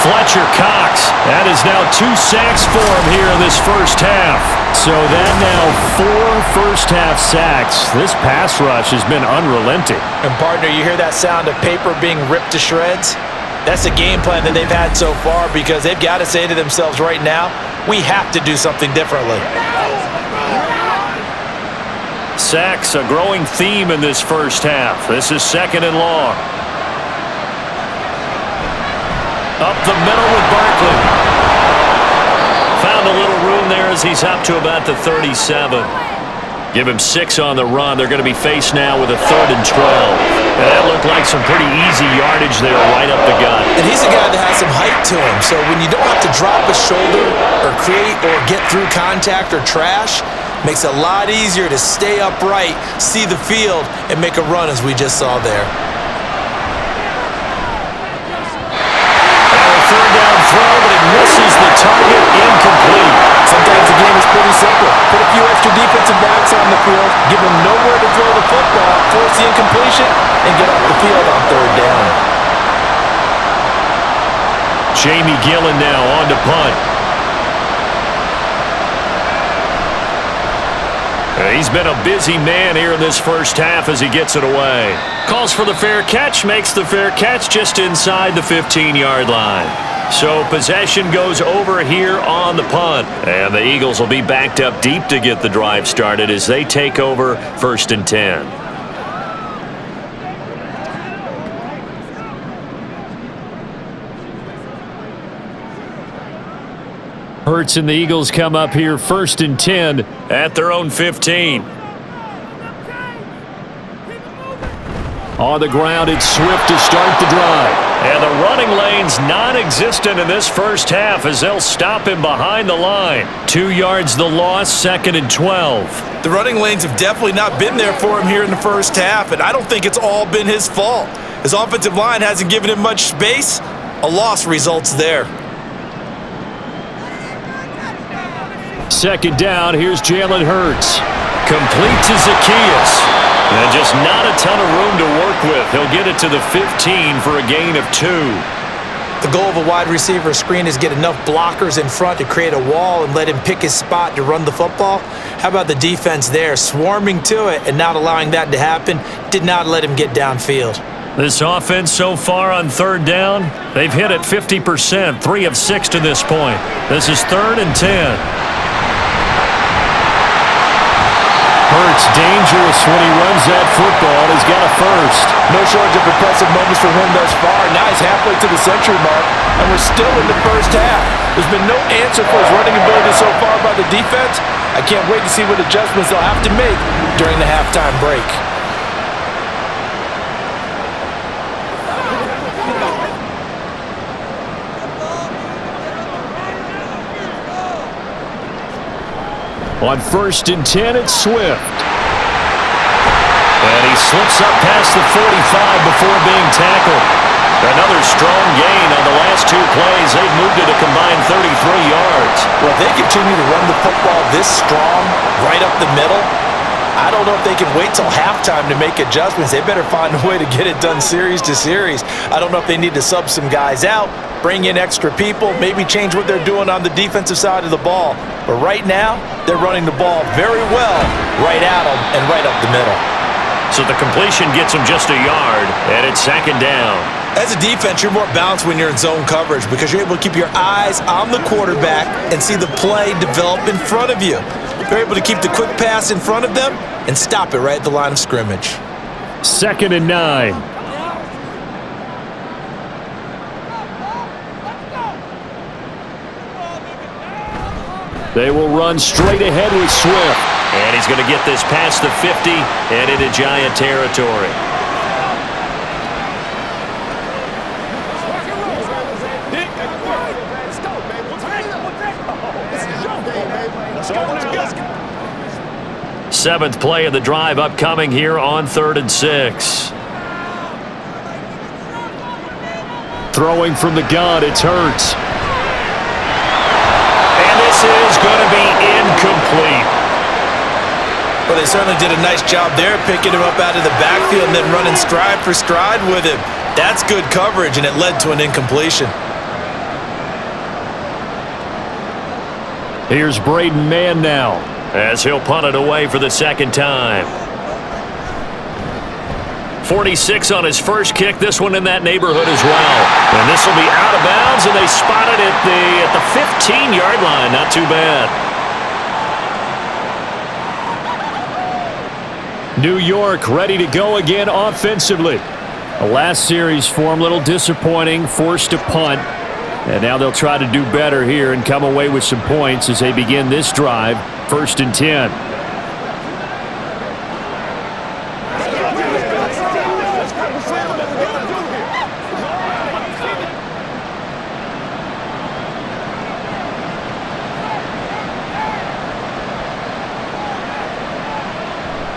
Fletcher Cox. That is now 2 sacks for him here in this first half. So that now 4 first-half sacks. This pass rush has been unrelenting. And, partner, you hear that sound of paper being ripped to shreds? That's a game plan that they've had so far because they've got to say to themselves right now, we have to do something differently. Sacks, a growing theme in this first half. This is 2nd and long. Up the middle with Barkley. Found a little room there as he's up to about the 37. Give him 6 on the run. They're going to be faced now with a 3rd and 12. And that looked like some pretty easy yardage there right up the gut. And he's a guy that has some height to him. So when you don't have to drop a shoulder or create or get through contact or trash, Makes it a lot easier to stay upright, see the field, and make a run as we just saw there. Third down throw, but it misses the target, incomplete. Sometimes the game is pretty simple. Put a few extra defensive backs on the field, give them nowhere to throw the football, force the incompletion, and get off the field on third down. Jamie Gillen now on to punt. He's been a busy man here in this first half as he gets it away. Calls for the fair catch, makes the fair catch just inside the 15-yard line. So possession goes over here on the punt. And the Eagles will be backed up deep to get the drive started as they take over 1st and 10. Hurts and the Eagles come up here 1st and 10 at their own 15. On the ground, it's Swift to start the drive. And the running lane's non-existent in this first half as they'll stop him behind the line. 2 yards the loss, 2nd and 12. The running lanes have definitely not been there for him here in the first half, and I don't think it's all been his fault. His offensive line hasn't given him much space. A loss results there. 2nd down, here's Jalen Hurts. Complete to Zacchaeus. And just not a ton of room to work with. He'll get it to the 15 for a gain of 2. The goal of a wide receiver screen is get enough blockers in front to create a wall and let him pick his spot to run the football. How about the defense there, swarming to it and not allowing that to happen? Did not let him get downfield. This offense so far on 3rd down, they've hit it 50%, 3 of 6 to this point. This is 3rd and 10. Hurts dangerous when he runs that football. He's got a first. No shortage of impressive moments for him thus far. Now he's halfway to the century mark, and we're still in the first half. There's been no answer for his running ability so far by the defense. I can't wait to see what adjustments they'll have to make during the halftime break. On 1st and 10, it's Swift. And he slips up past the 45 before being tackled. Another strong gain on the last 2 plays. They've moved it a combined 33 yards. Well, if they continue to run the football this strong, right up the middle, I don't know if they can wait till halftime to make adjustments. They better find a way to get it done series to series. I don't know if they need to sub some guys out, bring in extra people, maybe change what they're doing on the defensive side of the ball. But right now, they're running the ball very well right at them and right up the middle. So the completion gets them just a yard, and it's 2nd down. As a defense, you're more balanced when you're in zone coverage because you're able to keep your eyes on the quarterback and see the play develop in front of you. You're able to keep the quick pass in front of them and stop it right at the line of scrimmage. 2nd and 9. They will run straight ahead with Swift. And he's going to get this past the 50 and into Giant territory. Seventh play of the drive upcoming here on 3rd and 6. Throwing from the gun, it's Hurts. And this is going to be incomplete. Well, they certainly did a nice job there, picking him up out of the backfield and then running stride for stride with him. That's good coverage, and it led to an incompletion. Here's Braden Mann now, as he'll punt it away for the 2nd time. 46 on his first kick, this one in that neighborhood as well. And this will be out of bounds, and they spot it at the 15-yard line. Not too bad. New York ready to go again offensively. The last series for him, a little disappointing, forced to punt. And now they'll try to do better here and come away with some points as they begin this drive, 1st and 10.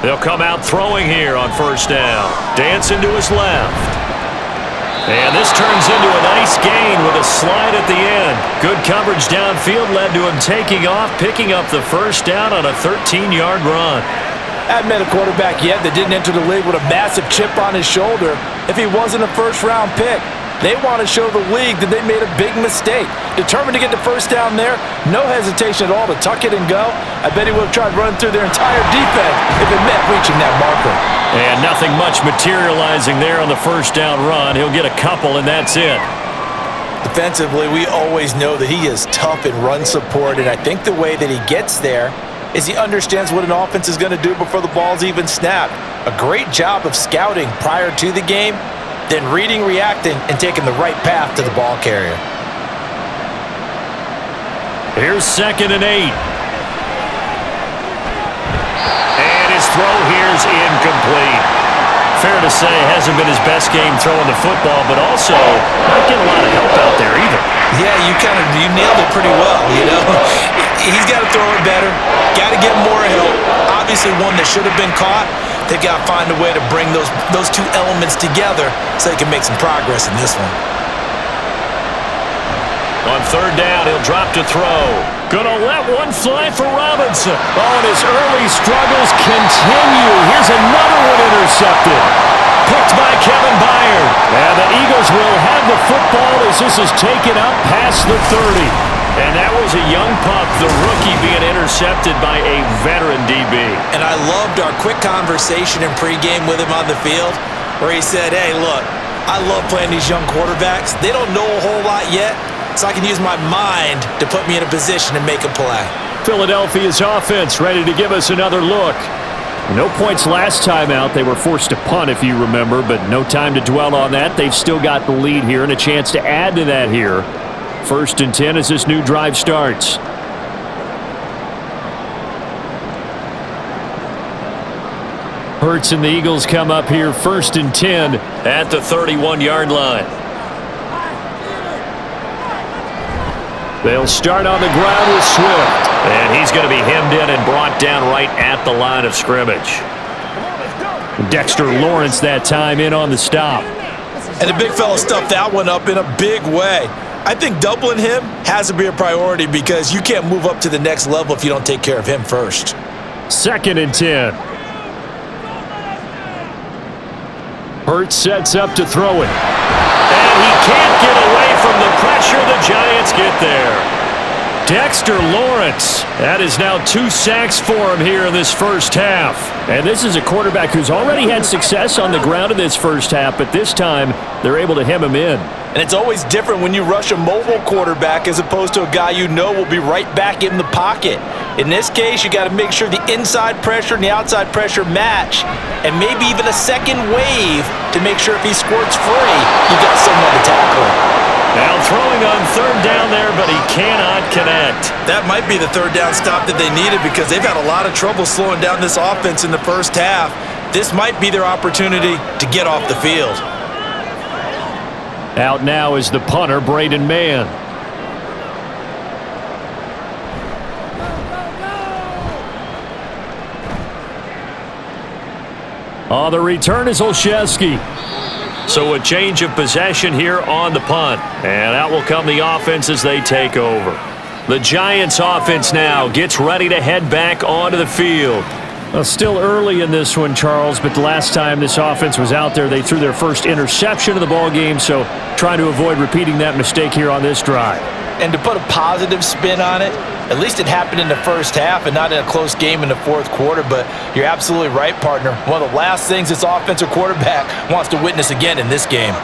They'll come out throwing here on first down. Dancing to his left. And this turns into a nice gain with a slide at the end. Good coverage downfield led to him taking off, picking up the first down on a 13-yard run. I've met a quarterback yet that didn't enter the league with a massive chip on his shoulder if he wasn't a first-round pick. They want to show the league that they made a big mistake. Determined to get the first down there, no hesitation at all to tuck it and go. I bet he would have tried running through their entire defense if it meant reaching that marker. And nothing much materializing there on the first down run. He'll get a couple, and that's it. Defensively, we always know that he is tough in run support, and I think the way that he gets there is he understands what an offense is going to do before the ball's even snapped. A great job of scouting prior to the game, then reading, reacting, and taking the right path to the ball carrier. Here's 2nd and 8. And his throw here's incomplete. Fair to say, hasn't been his best game throwing the football, but also not getting a lot of help out there either. Yeah, you nailed it pretty well, you know. He's got to throw it better, got to get more help. Obviously one that should have been caught. They've got to find a way to bring those two elements together so they can make some progress in this one. On third down, he'll drop to throw. Gonna let one fly for Robinson. Oh, and his early struggles continue. Here's another one intercepted. Picked by Kevin Byard. And the Eagles will have the football as this is taken up past the 30. And that was a young pup, the rookie being intercepted by a veteran DB. And I loved our quick conversation in pregame with him on the field where he said, hey, look, I love playing these young quarterbacks. They don't know a whole lot yet, so I can use my mind to put me in a position to make a play. Philadelphia's offense ready to give us another look. No points last time out. They were forced to punt, if you remember, but no time to dwell on that. They've still got the lead here and a chance to add to that here. 1st and 10 as this new drive starts. Hurts and the Eagles come up here 1st and 10 at the 31-yard line. They'll start on the ground with Swift. And he's going to be hemmed in and brought down right at the line of scrimmage. Dexter Lawrence that time in on the stop. And the big fella stuffed that one up in a big way. I think doubling him has to be a priority because you can't move up to the next level if you don't take care of him first. 2nd and 10. Hurts sets up to throw it. And he can't get away from the pressure. The Giants get there. Dexter Lawrence. That is now 2 sacks for him here in this first half. And this is a quarterback who's already had success on the ground in this first half, but this time they're able to hem him in. And it's always different when you rush a mobile quarterback as opposed to a guy you know will be right back in the pocket. In this case, you got to make sure the inside pressure and the outside pressure match, and maybe even a second wave to make sure if he squirts free, you got someone to tackle him. Now throwing on third down there, but he cannot connect. That might be the third down stop that they needed because they've had a lot of trouble slowing down this offense in the first half. This might be their opportunity to get off the field. Out now is the punter, Braden Mann. On the return is Olszewski. So a change of possession here on the punt. And out will come the offense as they take over. The Giants offense now gets ready to head back onto the field. Well, still early in this one, Charles, but the last time this offense was out there, they threw their first interception of the ball game, so trying to avoid repeating that mistake here on this drive. And to put a positive spin on it, at least it happened in the first half and not in a close game in the fourth quarter, but you're absolutely right, partner. One of the last things this offensive quarterback wants to witness again in this game.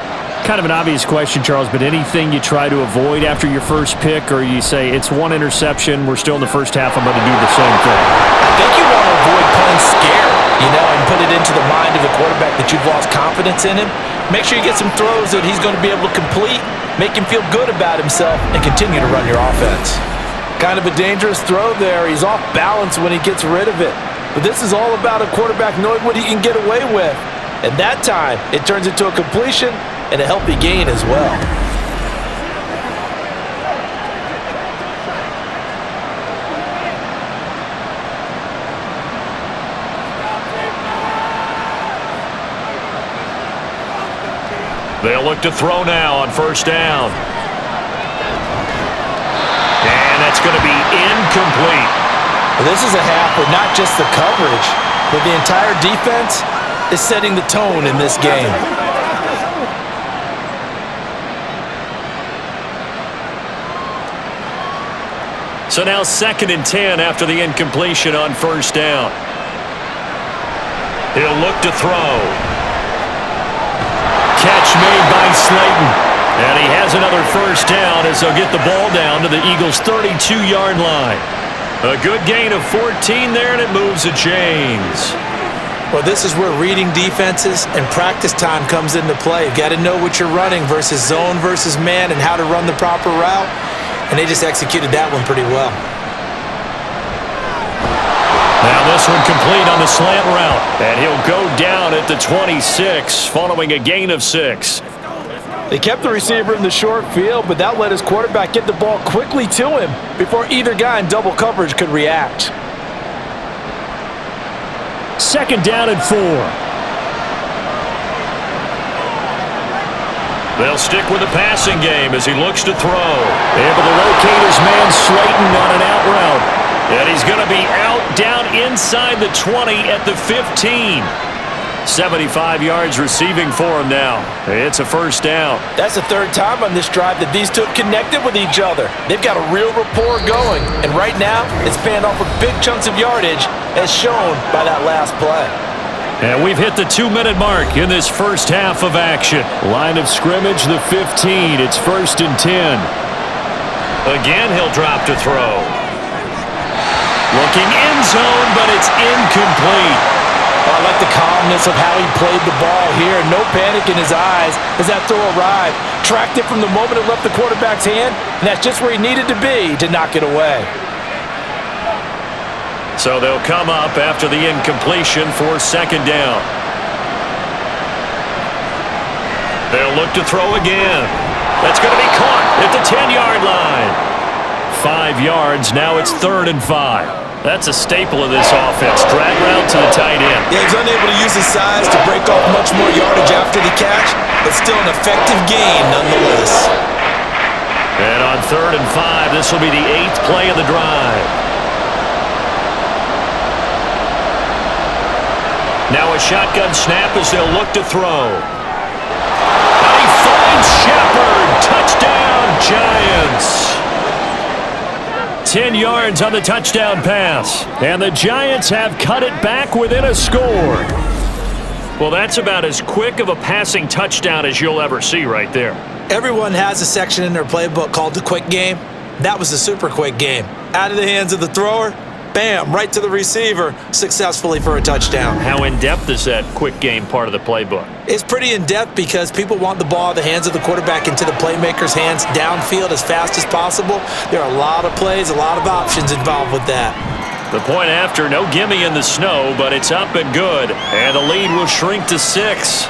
Kind of an obvious question, Charles, but anything you try to avoid after your first pick, or you say it's one interception, we're still in the first half, I'm going to do the same thing? I think you want to avoid playing scared, and put it into the mind of the quarterback that you've lost confidence in him. Make sure you get some throws that he's going to be able to complete, make him feel good about himself, and continue to run your offense. Kind of a dangerous throw there. He's off balance when he gets rid of it. But this is all about a quarterback knowing what he can get away with. And that time, it turns into a completion and a healthy gain as well. They'll look to throw now on first down. And that's going to be incomplete. Well, this is a half where not just the coverage, but the entire defense is setting the tone in this game. So now 2nd and 10 after the incompletion on first down. He'll look to throw. Catch made by Slayton. And he has another first down as they'll get the ball down to the Eagles' 32-yard line. A good gain of 14 there, and it moves the chains. Well, this is where reading defenses and practice time comes into play. You've got to know what you're running versus zone versus man and how to run the proper route. And they just executed that one pretty well. Now this one complete on the slant route. And he'll go down at the 26 following a gain of 6. They kept the receiver in the short field, but that let his quarterback get the ball quickly to him before either guy in double coverage could react. 2nd down and 4. They'll stick with the passing game as he looks to throw. Able to locate his man Slayton on an out route. And he's going to be out down inside the 20 at the 15. 75 yards receiving for him now. It's a first down. That's the 3rd time on this drive that these two have connected with each other. They've got a real rapport going. And right now, it's paying off with big chunks of yardage as shown by that last play. And we've hit the 2-minute mark in this first half of action. Line of scrimmage, the 15. It's 1st and 10. Again, he'll drop to throw. Looking end zone, but it's incomplete. I like the calmness of how he played the ball here. No panic in his eyes as that throw arrived. Tracked it from the moment it left the quarterback's hand, and that's just where he needed to be to knock it away. So they'll come up after the incompletion for 2nd down. They'll look to throw again. That's going to be caught at the 10-yard line. 5 yards, now it's 3rd and 5. That's a staple of this offense. Drag route to the tight end. Yeah, he's unable to use his size to break off much more yardage after the catch, but still an effective gain nonetheless. And on 3rd and 5, this will be the 8th play of the drive. Now a shotgun snap as they'll look to throw. And he finds Shepard. Touchdown, Giants. 10 yards on the touchdown pass. And the Giants have cut it back within a score. Well, that's about as quick of a passing touchdown as you'll ever see right there. Everyone has a section in their playbook called the quick game. That was the super quick game. Out of the hands of the thrower, bam, right to the receiver, successfully for a touchdown. How in-depth is that quick game part of the playbook? It's pretty in-depth because people want the ball in the hands of the quarterback into the playmaker's hands downfield as fast as possible. There are a lot of plays, a lot of options involved with that. The point after, no gimme in the snow, but it's up and good. And the lead will shrink to 6.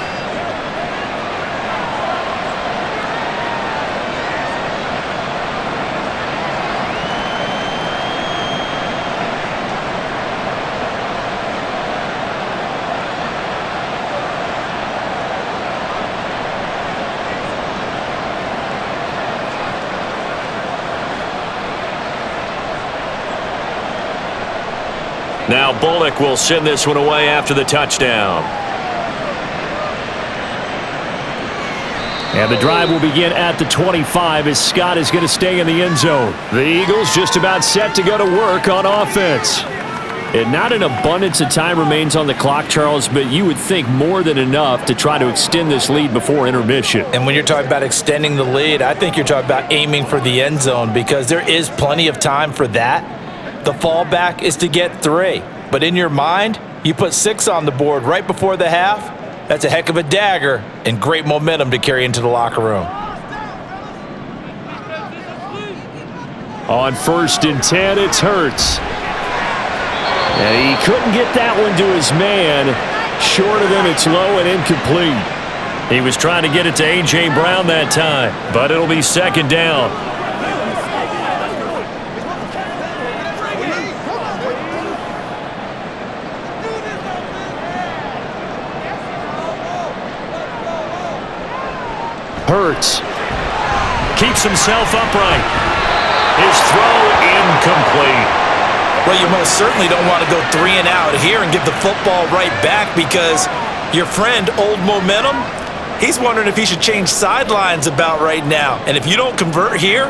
Now Bullock will send this one away after the touchdown. And the drive will begin at the 25 as Scott is going to stay in the end zone. The Eagles just about set to go to work on offense. And not an abundance of time remains on the clock, Charles, but you would think more than enough to try to extend this lead before intermission. And when you're talking about extending the lead, I think you're talking about aiming for the end zone because there is plenty of time for that. The fallback is to get 3. But in your mind, you put 6 on the board right before the half. That's a heck of a dagger and great momentum to carry into the locker room. On 1st and 10, it's Hurts. And he couldn't get that one to his man. Short of him, it's low and incomplete. He was trying to get it to A.J. Brown that time, but it'll be 2nd down. converts. Keeps himself upright. His throw incomplete. Well, you most certainly don't want to go 3 and out here and give the football right back, because your friend, Old Momentum, he's wondering if he should change sidelines about right now. And if you don't convert here,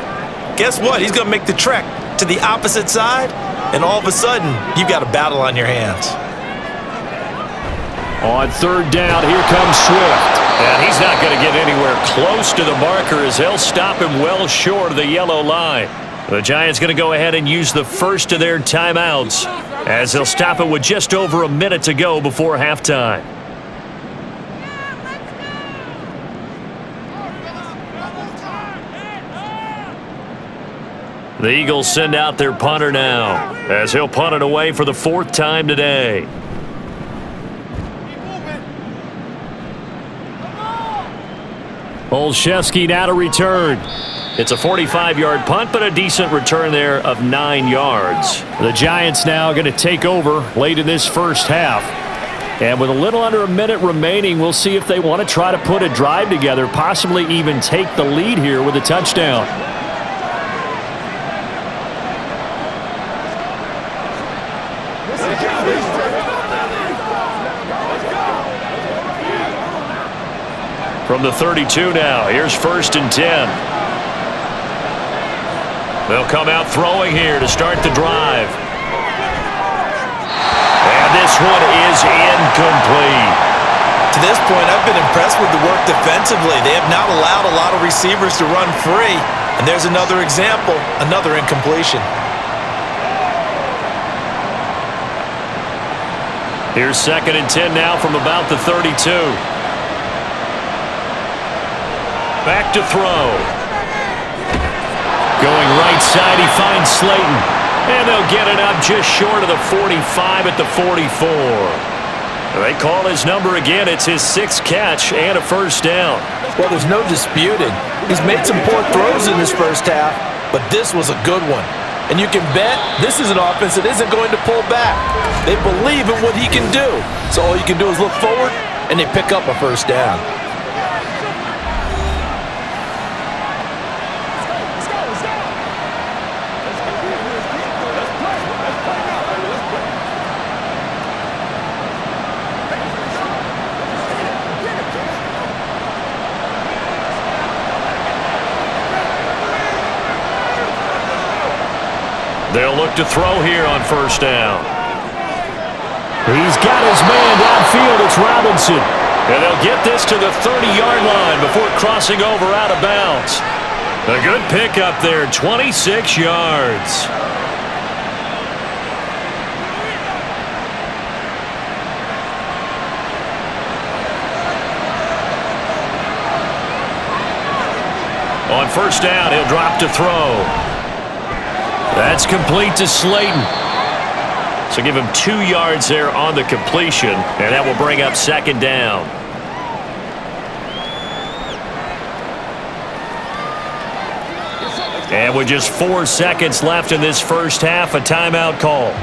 guess what? He's going to make the trek to the opposite side, and all of a sudden, you've got a battle on your hands. On third down, here comes Swift. And he's not going to get anywhere close to the marker, as they'll stop him well short of the yellow line. The Giants going to go ahead and use the first of their timeouts, as they'll stop it with just over a minute to go before halftime. The Eagles send out their punter now, as he'll punt it away for the 4th time today. Olszewski now to return. It's a 45-yard punt, but a decent return there of 9 yards. The Giants now going to take over late in this first half. And with a little under a minute remaining, we'll see if they want to try to put a drive together, possibly even take the lead here with a touchdown. From the 32 now, here's 1st and 10. They'll come out throwing here to start the drive. And this one is incomplete. To this point, I've been impressed with the work defensively. They have not allowed a lot of receivers to run free. And there's another example, another incompletion. Here's 2nd and 10 now from about the 32. Back to throw. Going right side, he finds Slayton. And they'll get it up just short of the 45 at the 44. They call his number again. It's his 6th catch and a 1st down. Well, there's no disputing. He's made some poor throws in this first half, but this was a good one. And you can bet this is an offense that isn't going to pull back. They believe in what he can do. So all you can do is look forward, and they pick up a 1st down. They'll look to throw here on 1st down. He's got his man downfield. It's Robinson. And they'll get this to the 30-yard line before crossing over out of bounds. A good pickup there, 26 yards. On 1st down, he'll drop to throw. That's complete to Slayton. So give him 2 yards there on the completion, and that will bring up 2nd down. And with just 4 seconds left in this first half, a timeout call.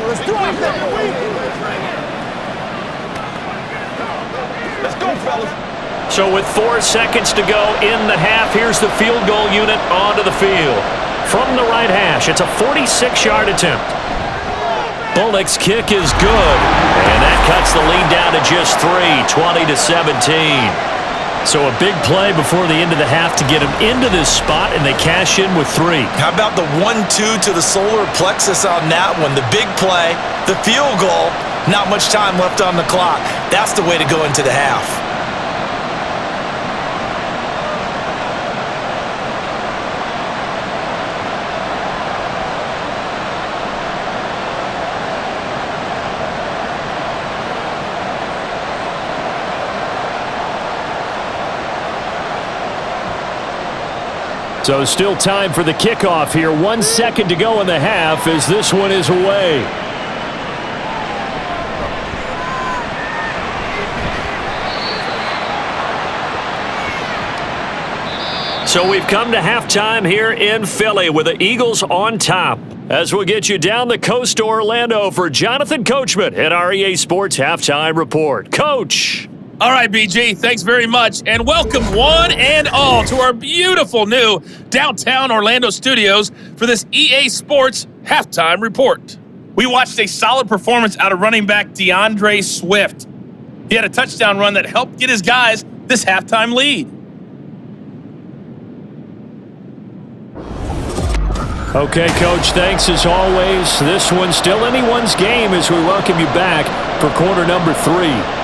Let's do our thing. Let's go, fellas. So with 4 seconds to go in the half, here's the field goal unit onto the field. From the right hash, it's a 46-yard attempt. Bullock's kick is good, and that cuts the lead down to just 3, 20-17. So a big play before the end of the half to get him into this spot, and they cash in with 3. How about the 1-2 to the solar plexus on that one? The big play, the field goal, not much time left on the clock. That's the way to go into the half. So still time for the kickoff here. 1 second to go in the half as this one is away. So we've come to halftime here in Philly with the Eagles on top. As we'll get you down the coast to Orlando for Jonathan Coachman at our EA Sports Halftime Report. Coach! All right, BG, thanks very much, and welcome one and all to our beautiful new downtown Orlando studios for this EA Sports Halftime Report. We watched a solid performance out of running back DeAndre Swift. He had a touchdown run that helped get his guys this halftime lead. Okay, Coach, thanks as always. This one's still anyone's game as we welcome you back for quarter number 3.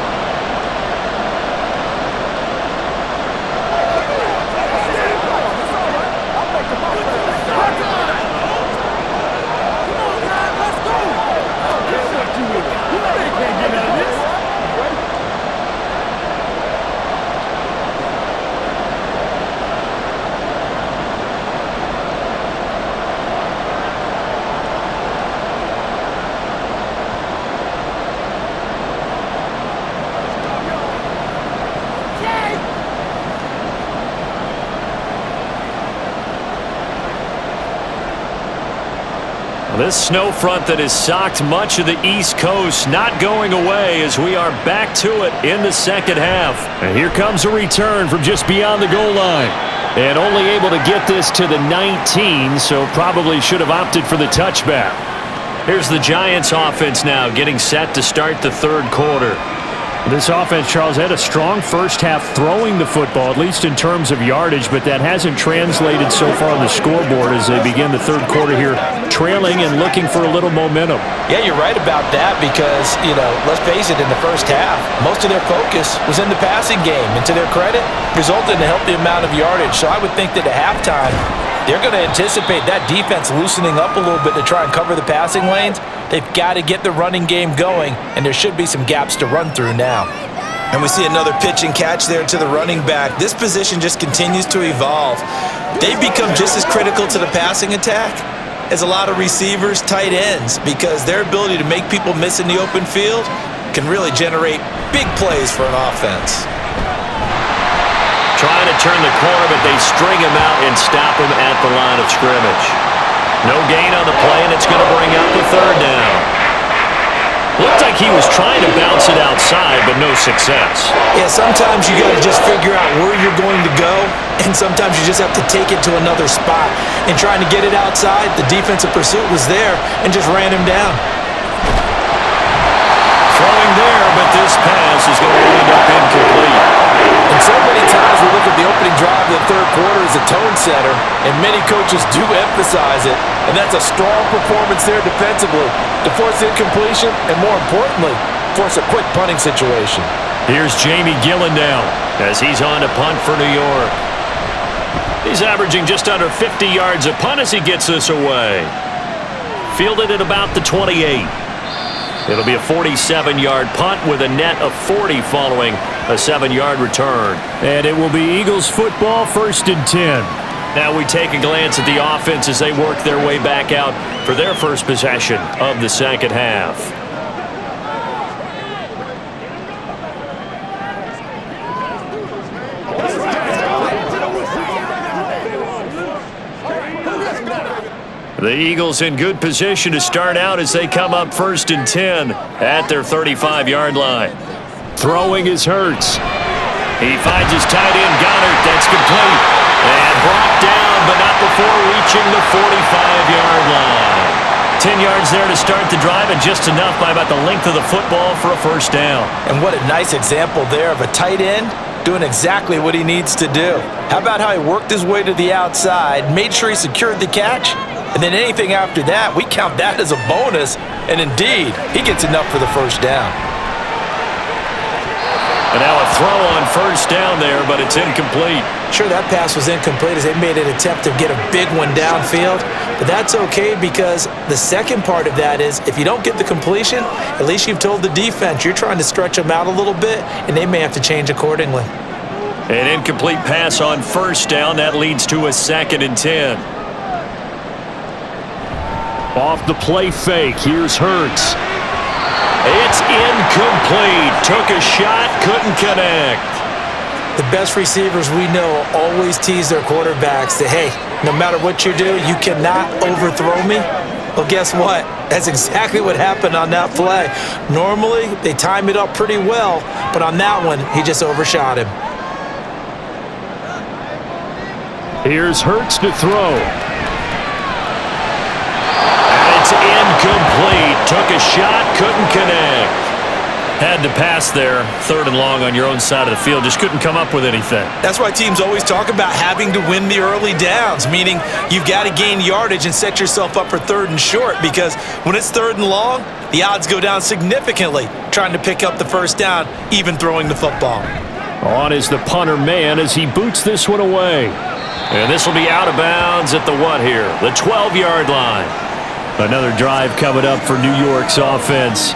This snow front that has socked much of the East Coast not going away as we are back to it in the second half. And here comes a return from just beyond the goal line. And only able to get this to the 19, so probably should have opted for the touchback. Here's the Giants offense now getting set to start the third quarter. This offense, Charles, had a strong first half throwing the football, at least in terms of yardage, but that hasn't translated so far on the scoreboard as they begin the third quarter here, trailing and looking for a little momentum. Yeah, you're right about that because, let's face it, in the first half, most of their focus was in the passing game. And to their credit, resulted in a healthy amount of yardage. So I would think that at halftime, they're going to anticipate that defense loosening up a little bit to try and cover the passing lanes. They've got to get the running game going, and there should be some gaps to run through now. And we see another pitch and catch there to the running back. This position just continues to evolve. They've become just as critical to the passing attack as a lot of receivers, tight ends, because their ability to make people miss in the open field can really generate big plays for an offense. Trying to turn the corner, but they string him out and stop him at the line of scrimmage. No gain on the play, and it's going to bring up the third down. Looked like he was trying to bounce it outside, but no success. Yeah, sometimes you got to just figure out where you're going to go, and sometimes you just have to take it to another spot. And trying to get it outside, the defensive pursuit was there and just ran him down. Throwing there, but this pass is going to end up incomplete. And so many times we look at the opening drive of the third quarter as a tone setter, and many coaches do emphasize it, and that's a strong performance there defensively to force incompletion and, more importantly, force a quick punting situation. Here's Jamie Gillen now as he's on to punt for New York. He's averaging just under 50 yards a punt as he gets this away. Fielded at about the 28. It'll be a 47-yard punt with a net of 40 following a 7-yard return. And it will be Eagles football, 1st and 10. Now we take a glance at the offense as they work their way back out for their first possession of the second half. The Eagles in good position to start out as they come up 1st and 10 at their 35-yard line. Throwing is Hurts. He finds his tight end, Goddard. That's complete. And brought down, but not before reaching the 45-yard line. 10 yards there to start the drive, and just enough by about the length of the football for a first down. And what a nice example there of a tight end doing exactly what he needs to do. How about how he worked his way to the outside, made sure he secured the catch, and then anything after that, we count that as a bonus. And indeed, he gets enough for the first down. And now a throw on first down there, but it's incomplete. Sure, that pass was incomplete as they made an attempt to get a big one downfield. But that's okay because the second part of that is if you don't get the completion, at least you've told the defense you're trying to stretch them out a little bit, and they may have to change accordingly. An incomplete pass on first down. That leads to a 2nd and 10. Off the play fake, here's Hurts. It's incomplete. Took a shot, couldn't connect. The best receivers we know always tease their quarterbacks that, hey, no matter what you do, you cannot overthrow me. Well, guess what? That's exactly what happened on that play. Normally, they time it up pretty well, but on that one, he just overshot him. Here's Hurts to throw. And it's incomplete. Took a shot, couldn't connect. Had to pass there, 3rd and long on your own side of the field. Just couldn't come up with anything. That's why teams always talk about having to win the early downs, meaning you've got to gain yardage and set yourself up for 3rd and short, because when it's 3rd and long, the odds go down significantly trying to pick up the 1st down, even throwing the football. On is the punter man as he boots this one away. And this will be out of bounds at the what here? The 12-yard line. Another drive coming up for New York's offense.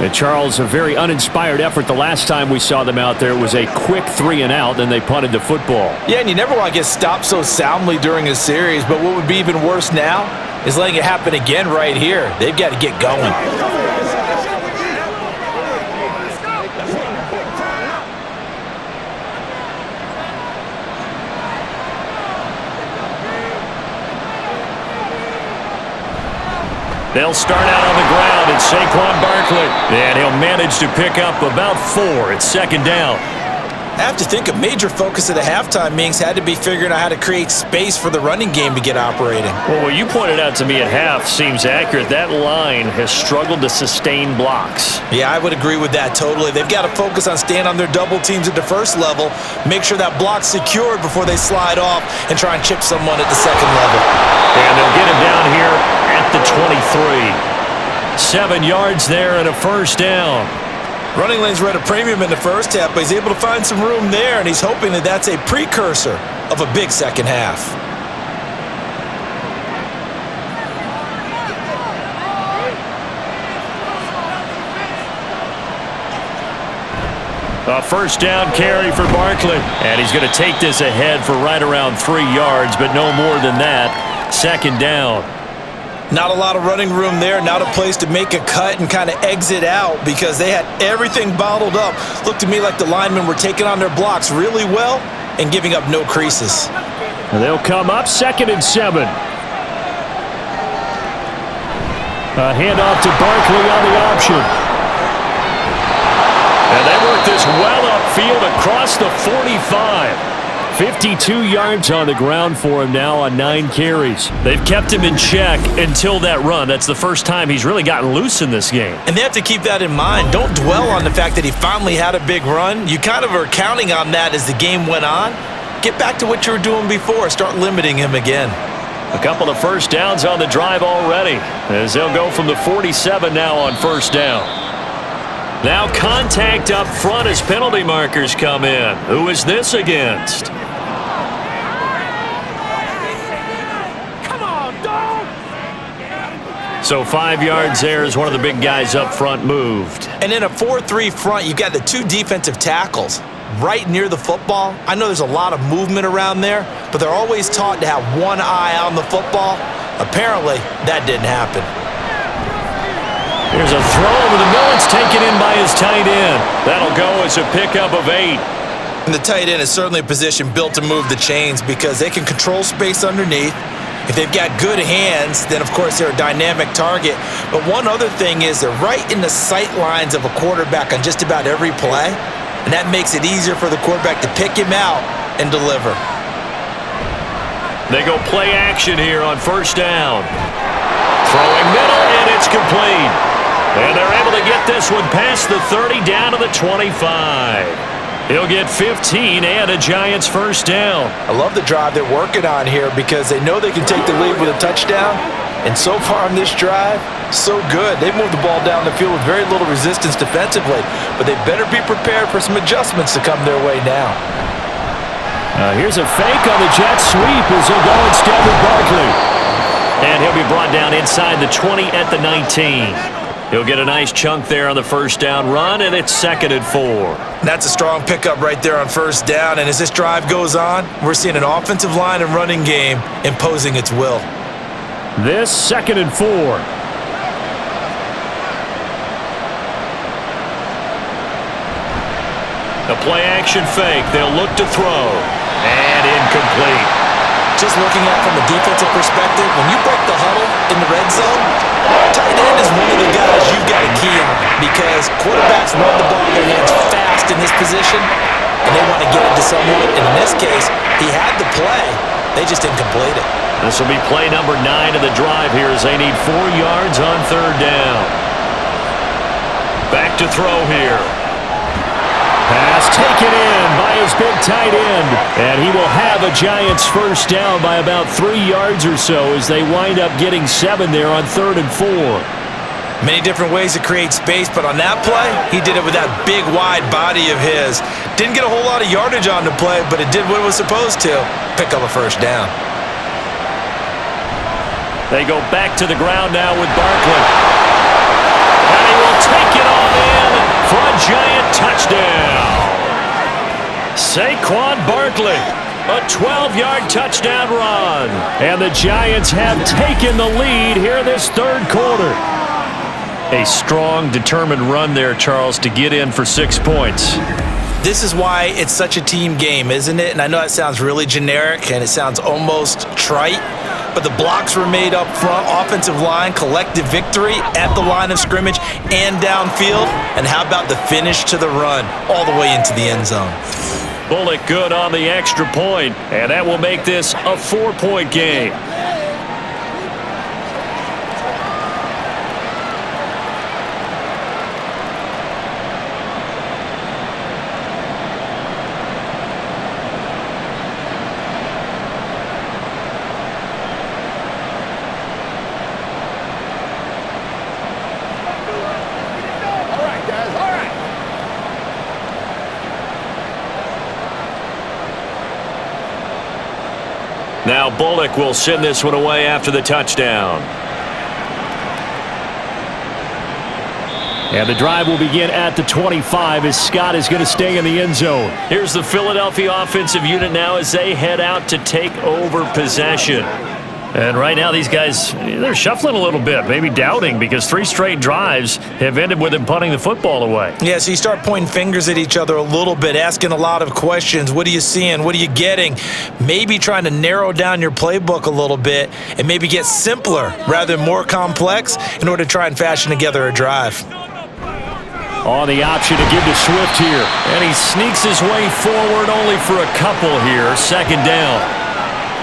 And Charles, a very uninspired effort the last time we saw them out there. It was a quick 3 and out, and they punted the football. Yeah, and you never want to get stopped so soundly during a series, but what would be even worse now is letting it happen again right here. They've got to get going. They'll start out on the ground, and Saquon Barkley. And he'll manage to pick up about 4. It's 2nd down. I have to think a major focus of the halftime meetings had to be figuring out how to create space for the running game to get operating. Well, what you pointed out to me at half seems accurate. That line has struggled to sustain blocks. Yeah, I would agree with that totally. They've got to focus on staying on their double teams at the 1st level, make sure that block's secured before they slide off and try and chip someone at the 2nd level. And they'll get him down here at the 23. 7 yards there and a 1st down. Running lanes were at a premium in the 1st half, but he's able to find some room there, and he's hoping that that's a precursor of a big 2nd half. A 1st down carry for Barkley. And he's going to take this ahead for right around 3 yards, but no more than that. 2nd down. Not a lot of running room there, not a place to make a cut and kind of exit out because they had everything bottled up. Looked to me like the linemen were taking on their blocks really well and giving up no creases. And they'll come up 2nd and 7. A handoff to Barkley on the option. And they work this well upfield across the 45. 52 yards on the ground for him now on 9 carries. They've kept him in check until that run. That's the first time he's really gotten loose in this game. And they have to keep that in mind. Don't dwell on the fact that he finally had a big run. You kind of are counting on that as the game went on. Get back to what you were doing before. Start limiting him again. A couple of 1st downs on the drive already, as they'll go from the 47 now on 1st down. Now contact up front as penalty markers come in. Who is this against? So 5 yards there as one of the big guys up front moved. And in a 4-3 front, you've got the 2 defensive tackles right near the football. I know there's a lot of movement around there, but they're always taught to have one eye on the football. Apparently, that didn't happen. Here's a throw over the middle. It's taken in by his tight end. That'll go as a pickup of 8. And the tight end is certainly a position built to move the chains because they can control space underneath. If they've got good hands, then of course they're a dynamic target. But one other thing is they're right in the sight lines of a quarterback on just about every play. And that makes it easier for the quarterback to pick him out and deliver. They go play action here on 1st down. Throwing middle, and it's complete. And they're able to get this one past the 30 down to the 25. He'll get 15 and a Giants 1st down. I love the drive they're working on here because they know they can take the lead with a touchdown. And so far on this drive, so good. They've moved the ball down the field with very little resistance defensively, but they better be prepared for some adjustments to come their way now. Here's a fake on the jet sweep as he'll go instead with Barkley. And he'll be brought down inside the 20 at the 19. He'll get a nice chunk there on the 1st down run, and it's 2nd and 4. That's a strong pickup right there on 1st down, and as this drive goes on, we're seeing an offensive line and running game imposing its will. This 2nd and 4. The play action fake. They'll look to throw. And incomplete. Just looking at it from a defensive perspective, when you break the huddle in the red zone, tight end is one of the guys you've got to key on because quarterbacks run the ball in their hands fast in this position, and they want to get it to someone. And in this case, he had the play. They just didn't complete it. This will be play number 9 of the drive here as they need 4 yards on third down. Back to throw here. Pass taken in by his big tight end. And he will have a Giants first down by about 3 yards or so as they wind up getting 7 there on 3rd and 4. Many different ways to create space, but on that play, he did it with that big, wide body of his. Didn't get a whole lot of yardage on the play, but it did what it was supposed to. Pick up a first down. They go back to the ground now with Barkley. And he will take it on in for a Giant touchdown. Saquon Barkley, a 12-yard touchdown run. And the Giants have taken the lead here this third quarter. A strong, determined run there, Charles, to get in for 6 points. This is why it's such a team game, isn't it? And I know that sounds really generic and it sounds almost trite, but the blocks were made up front, offensive line, collective victory at the line of scrimmage and downfield. And how about the finish to the run all the way into the end zone? Bullock good on the extra point, and that will make this a 4-point game. Now Bullock will send this one away after the touchdown. And the drive will begin at the 25 as Scott is going to stay in the end zone. Here's the Philadelphia offensive unit now as they head out to take over possession. And right now these guys, they're shuffling a little bit, maybe doubting because 3 straight drives have ended with them punting the football away. Yeah, so you start pointing fingers at each other a little bit, asking a lot of questions. What are you seeing? What are you getting? Maybe trying to narrow down your playbook a little bit and maybe get simpler rather than more complex in order to try and fashion together a drive. On the option to give to Swift here. And he sneaks his way forward only for a couple here. Second down.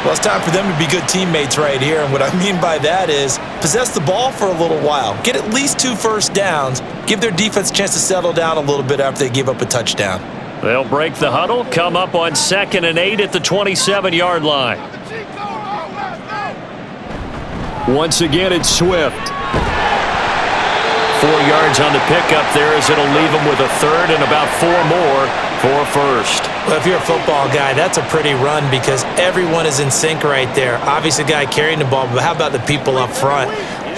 Well, it's time for them to be good teammates right here. And what I mean by that is possess the ball for a little while. Get at least 2 first downs. Give their defense a chance to settle down a little bit after they give up a touchdown. They'll break the huddle, come up on 2nd and 8 at the 27-yard line. Once again, it's Swift. 4 yards on the pickup there as it'll leave him with a third and about 4 more for first. Well, if you're a football guy, that's a pretty run because everyone is in sync right there. Obviously, the guy carrying the ball, but how about the people up front?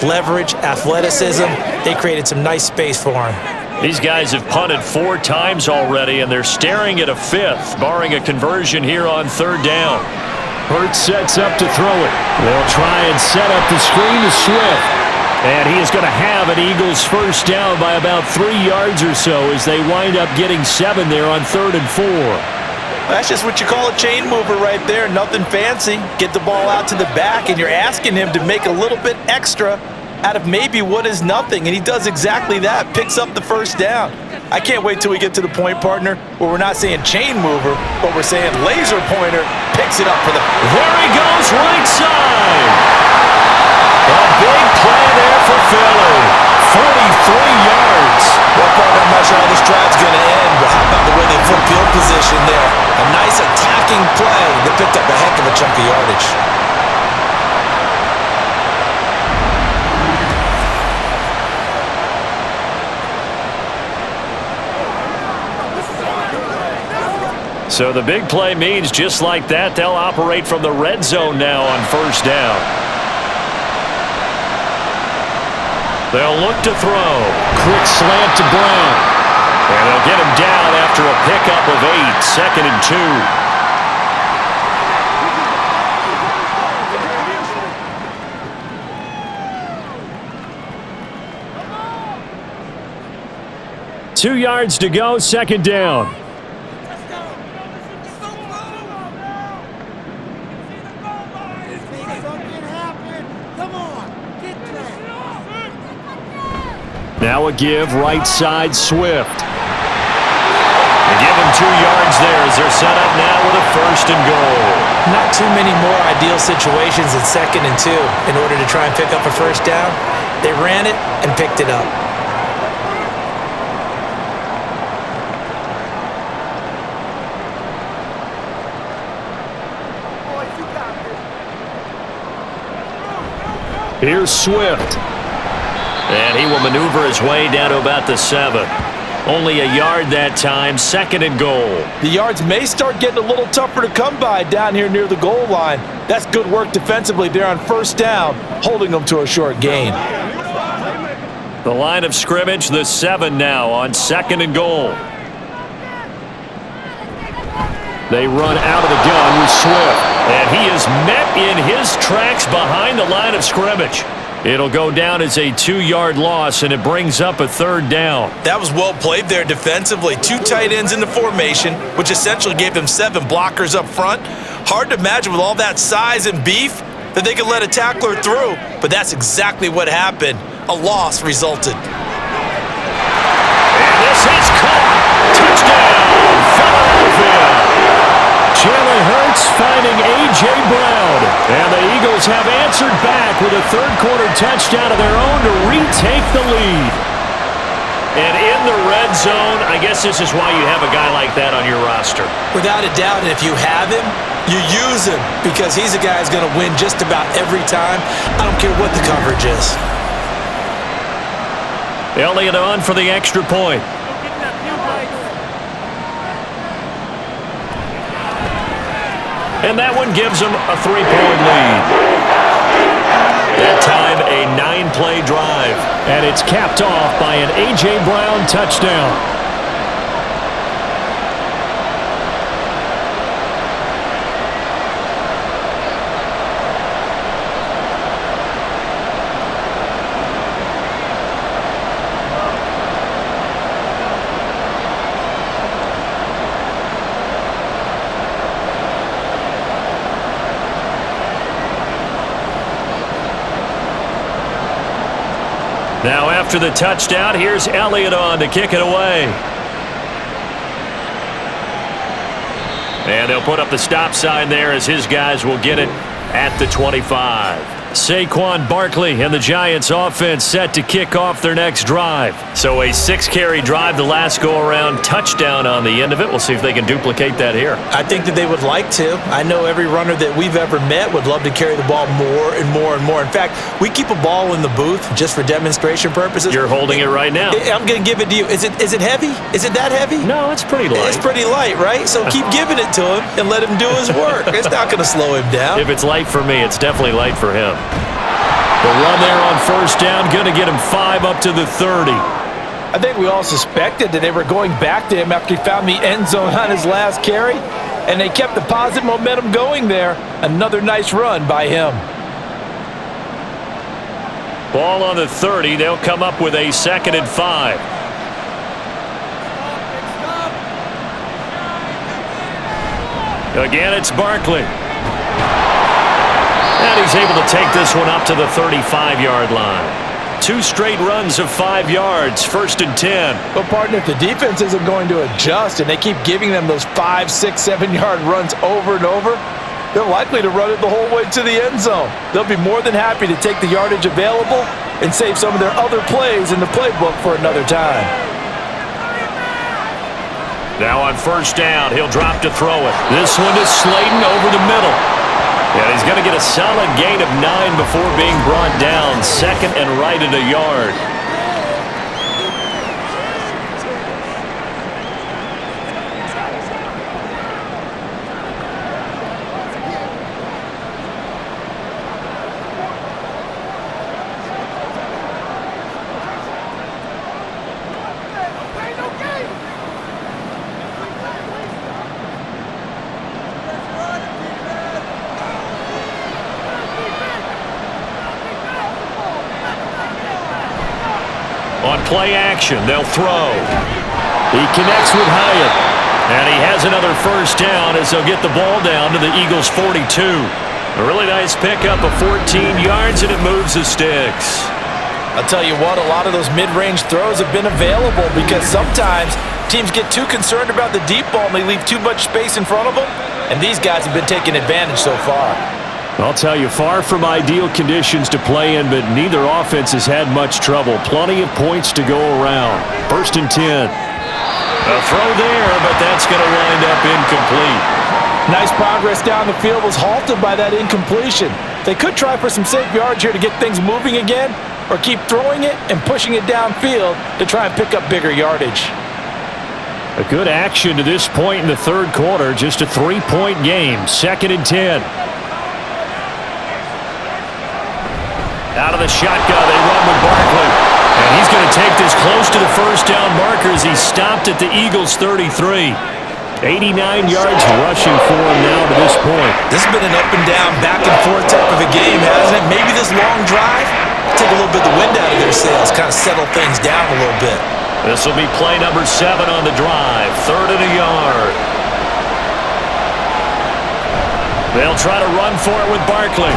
Leverage, athleticism, they created some nice space for him. These guys have punted 4 times already, and they're staring at a 5th, barring a conversion here on 3rd down. Hurts sets up to throw it. They'll try and set up the screen to Swift. And he is going to have an Eagles first down by about 3 yards or so as they wind up getting 7 there on 3rd and 4. That's just what you call a chain mover right there. Nothing fancy. Get the ball out to the back, and you're asking him to make a little bit extra out of maybe what is nothing. And he does exactly that, picks up the first down. I can't wait till we get to the point, partner, where we're not saying chain mover, but we're saying laser pointer, picks it up for the... There he goes, right side. A big play there for Philly. 43 yards. Well, partner, I'm not sure how this drive's going to end, but how about the way they flip field position there? A nice attacking play that picked up a heck of a chunk of yardage. So the big play means just like that, they'll operate from the red zone now on first down. They'll look to throw. Quick slant to Brown. And they'll get him down after a pickup of 8. 2nd and 2. 2 yards to go, 2nd down. Now a give right side Swift. They give him 2 yards there as they're set up now with a 1st and goal. Not too many more ideal situations than 2nd and 2 in order to try and pick up a 1st down. They ran it and picked it up. Here's Swift. And he will maneuver his way down to about the 7. Only a yard that time, 2nd and goal. The yards may start getting a little tougher to come by down here near the goal line. That's good work defensively there on 1st down, holding them to a short gain. The line of scrimmage, the 7 now on 2nd and goal. They run out of the gun with Swift. And he is met in his tracks behind the line of scrimmage. It'll go down as a 2-yard loss, and it brings up a 3rd down. That was well played there defensively. 2 tight ends in the formation, which essentially gave them 7 blockers up front. Hard to imagine with all that size and beef that they could let a tackler through, but that's exactly what happened. A loss resulted. And this is caught. Touchdown, Philadelphia. Jalen Hurts finding A.J. Brown. And the Eagles have answered back with a 3rd-quarter touchdown of their own to retake the lead. And in the red zone, I guess this is why you have a guy like that on your roster. Without a doubt, and if you have him, you use him because he's a guy who's going to win just about every time. I don't care what the coverage is. Elliott on for the extra point. And that one gives them a 3-point lead. That time, a 9-play drive. And it's capped off by an A.J. Brown touchdown. Now after the touchdown, here's Elliott on to kick it away. And they'll put up the stop sign there as his guys will get it at the 25. Saquon Barkley and the Giants offense set to kick off their next drive. So a 6-carry drive the last go-around, touchdown on the end of it. We'll see if they can duplicate that here. I think that they would like to. I know every runner that we've ever met would love to carry the ball more and more and more. In fact, we keep a ball in the booth just for demonstration purposes. You're holding it right now. I'm going to give it to you. Is it heavy? Is it that heavy? No, it's pretty light. It's pretty light, right? So keep giving it to him and let him do his work. It's not going to slow him down. If it's light for me, it's definitely light for him. The run there on 1st down, going to get him 5 up to the 30. I think we all suspected that they were going back to him after he found the end zone on his last carry, and they kept the positive momentum going there. Another nice run by him. Ball on the 30. They'll come up with a 2nd and 5. Again, it's Barkley. And he's able to take this one up to the 35-yard line. 2 straight runs of 5 yards, 1st and 10. But, partner, if the defense isn't going to adjust and they keep giving them those 5, 6, 7-yard runs over and over, they're likely to run it the whole way to the end zone. They'll be more than happy to take the yardage available and save some of their other plays in the playbook for another time. Now on 1st down, he'll drop to throw it. This one is Slayton over the middle. And he's going to get a solid gain of 9 before being brought down. 2nd and right at a yard. On play action, they'll throw. He connects with Hyatt. And he has another 1st down as they'll get the ball down to the Eagles' 42. A really nice pickup of 14 yards, and it moves the sticks. I'll tell you what, a lot of those mid-range throws have been available because sometimes teams get too concerned about the deep ball and they leave too much space in front of them, and these guys have been taking advantage so far. I'll tell you, far from ideal conditions to play in, but neither offense has had much trouble. Plenty of points to go around. 1st and 10. A throw there, but that's going to wind up incomplete. Nice progress down the field was halted by that incompletion. They could try for some safe yards here to get things moving again, or keep throwing it and pushing it downfield to try and pick up bigger yardage. A good action to this point in the third quarter. Just a 3-point game. 2nd and 10. Out of the shotgun, they run with Barkley. And he's going to take this close to the first down marker as he stopped at the Eagles' 33. 89 yards rushing for him now to this point. This has been an up and down, back and forth type of a game, hasn't it? Maybe this long drive take a little bit of the wind out of their sails, kind of settle things down a little bit. This will be play number 7 on the drive. 3rd and a yard. They'll try to run for it with Barkley.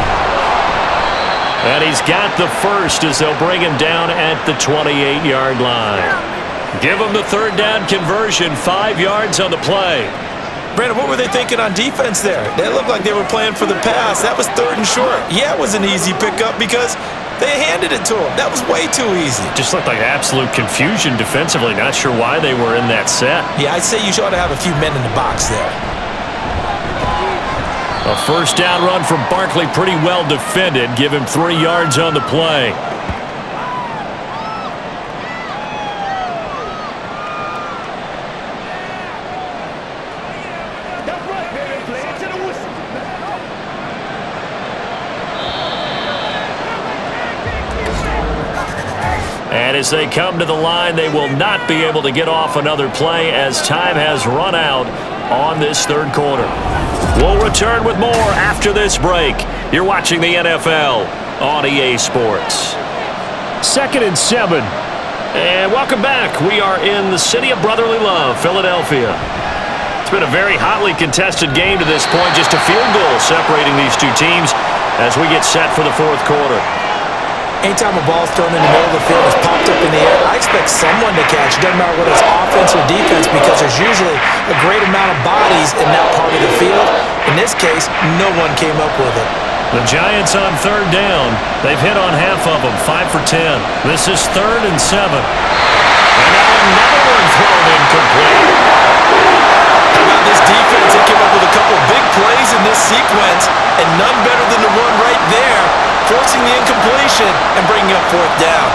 And he's got the first as they'll bring him down at the 28-yard line. Give him the 3rd down conversion, 5 yards on the play. Brandon, what were they thinking on defense there? They looked like they were playing for the pass. That was 3rd and short. Yeah, it was an easy pickup because they handed it to him. That was way too easy. Just looked like absolute confusion defensively. Not sure why they were in that set. Yeah, I'd say you ought to have a few men in the box there. A 1st down run from Barkley, pretty well defended. Give him 3 yards on the play. And as they come to the line, they will not be able to get off another play as time has run out on this third quarter. We'll return with more after this break. You're watching the NFL on EA Sports. 2nd and 7. And welcome back. We are in the city of brotherly love, Philadelphia. It's been a very hotly contested game to this point. Just a field goal separating these two teams as we get set for the fourth quarter. Anytime a ball's thrown in the middle of the field, it's popped up in the air, I expect someone to catch. It doesn't matter whether it's offense or defense because there's usually a great amount of bodies in that part of the field. In this case, no one came up with it. The Giants on 3rd down. They've hit on half of them, 5 for 10. This is 3rd and 7. And now another one thrown incomplete. How about this defense? They came up with a couple big plays in this sequence, and none better than the one right there, forcing the incompletion and bringing up 4th down.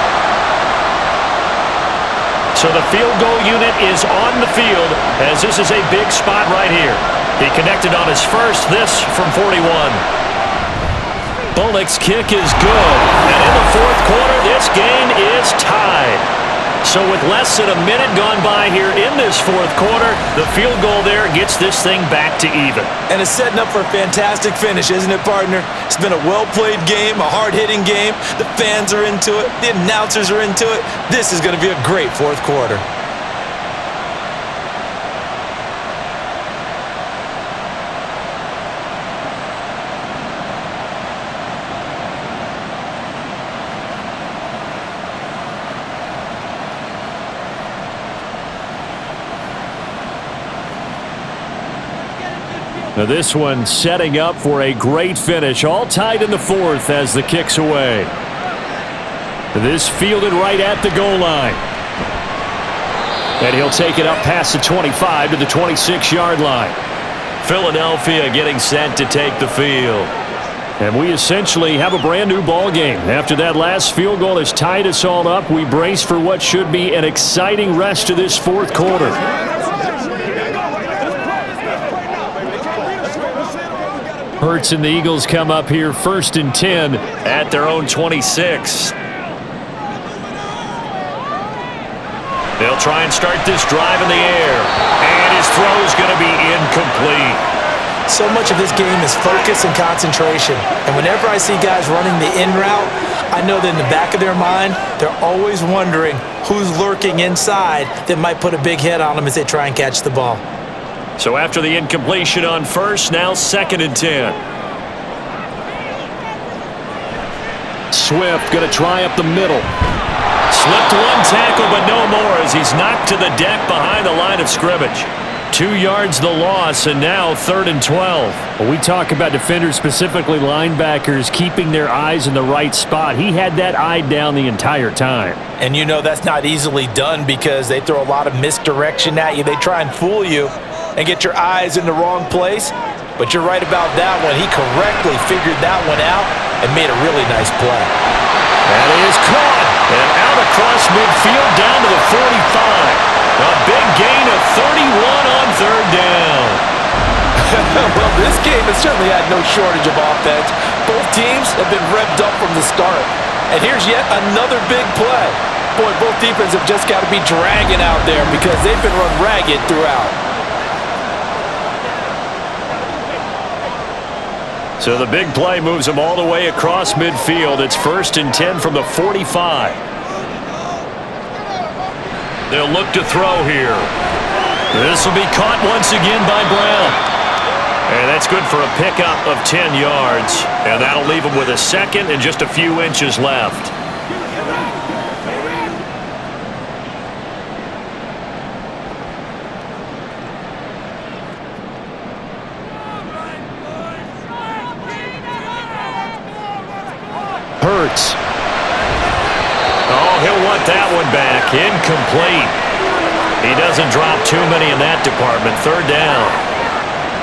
So the field goal unit is on the field as this is a big spot right here. He connected on his first, this from 41. Bullock's kick is good. And in the fourth quarter, this game is tied. So with less than a minute gone by here in this fourth quarter, the field goal there gets this thing back to even. And it's setting up for a fantastic finish, isn't it, partner? It's been a well-played game, a hard-hitting game. The fans are into it. The announcers are into it. This is going to be a great fourth quarter. Now this one setting up for a great finish. All tied in the fourth as the kick's away. This fielded right at the goal line. And he'll take it up past the 25 to the 26-yard line. Philadelphia getting set to take the field. And we essentially have a brand new ball game. After that last field goal has tied us all up, we brace for what should be an exciting rest to this fourth quarter. Hurts and the Eagles come up here 1st and 10 at their own 26. They'll try and start this drive in the air. And his throw is going to be incomplete. So much of this game is focus and concentration. And whenever I see guys running the in route, I know that in the back of their mind, they're always wondering who's lurking inside that might put a big hit on them as they try and catch the ball. So after the incompletion on first, now 2nd and 10. Swift going to try up the middle. Slipped one tackle, but no more as he's knocked to the deck behind the line of scrimmage. 2 yards the loss, and now 3rd and 12. Well, we talk about defenders, specifically linebackers, keeping their eyes in the right spot. He had that eye down the entire time. And you know that's not easily done because they throw a lot of misdirection at you. They try and fool you and get your eyes in the wrong place. But you're right about that one. He correctly figured that one out and made a really nice play. That is caught and out across midfield down to the 45. A big gain of 31 on 3rd down. Well, this game has certainly had no shortage of offense. Both teams have been revved up from the start. And here's yet another big play. Boy, both defenses have just got to be dragging out there because they've been run ragged throughout. So the big play moves them all the way across midfield. It's 1st and 10 from the 45. They'll look to throw here. This will be caught once again by Brown. And that's good for a pickup of 10 yards. And that'll leave him with a 2nd and just a few inches left. Hurts. Oh, he'll want that one back. Incomplete. He doesn't drop too many in that department. 3rd down.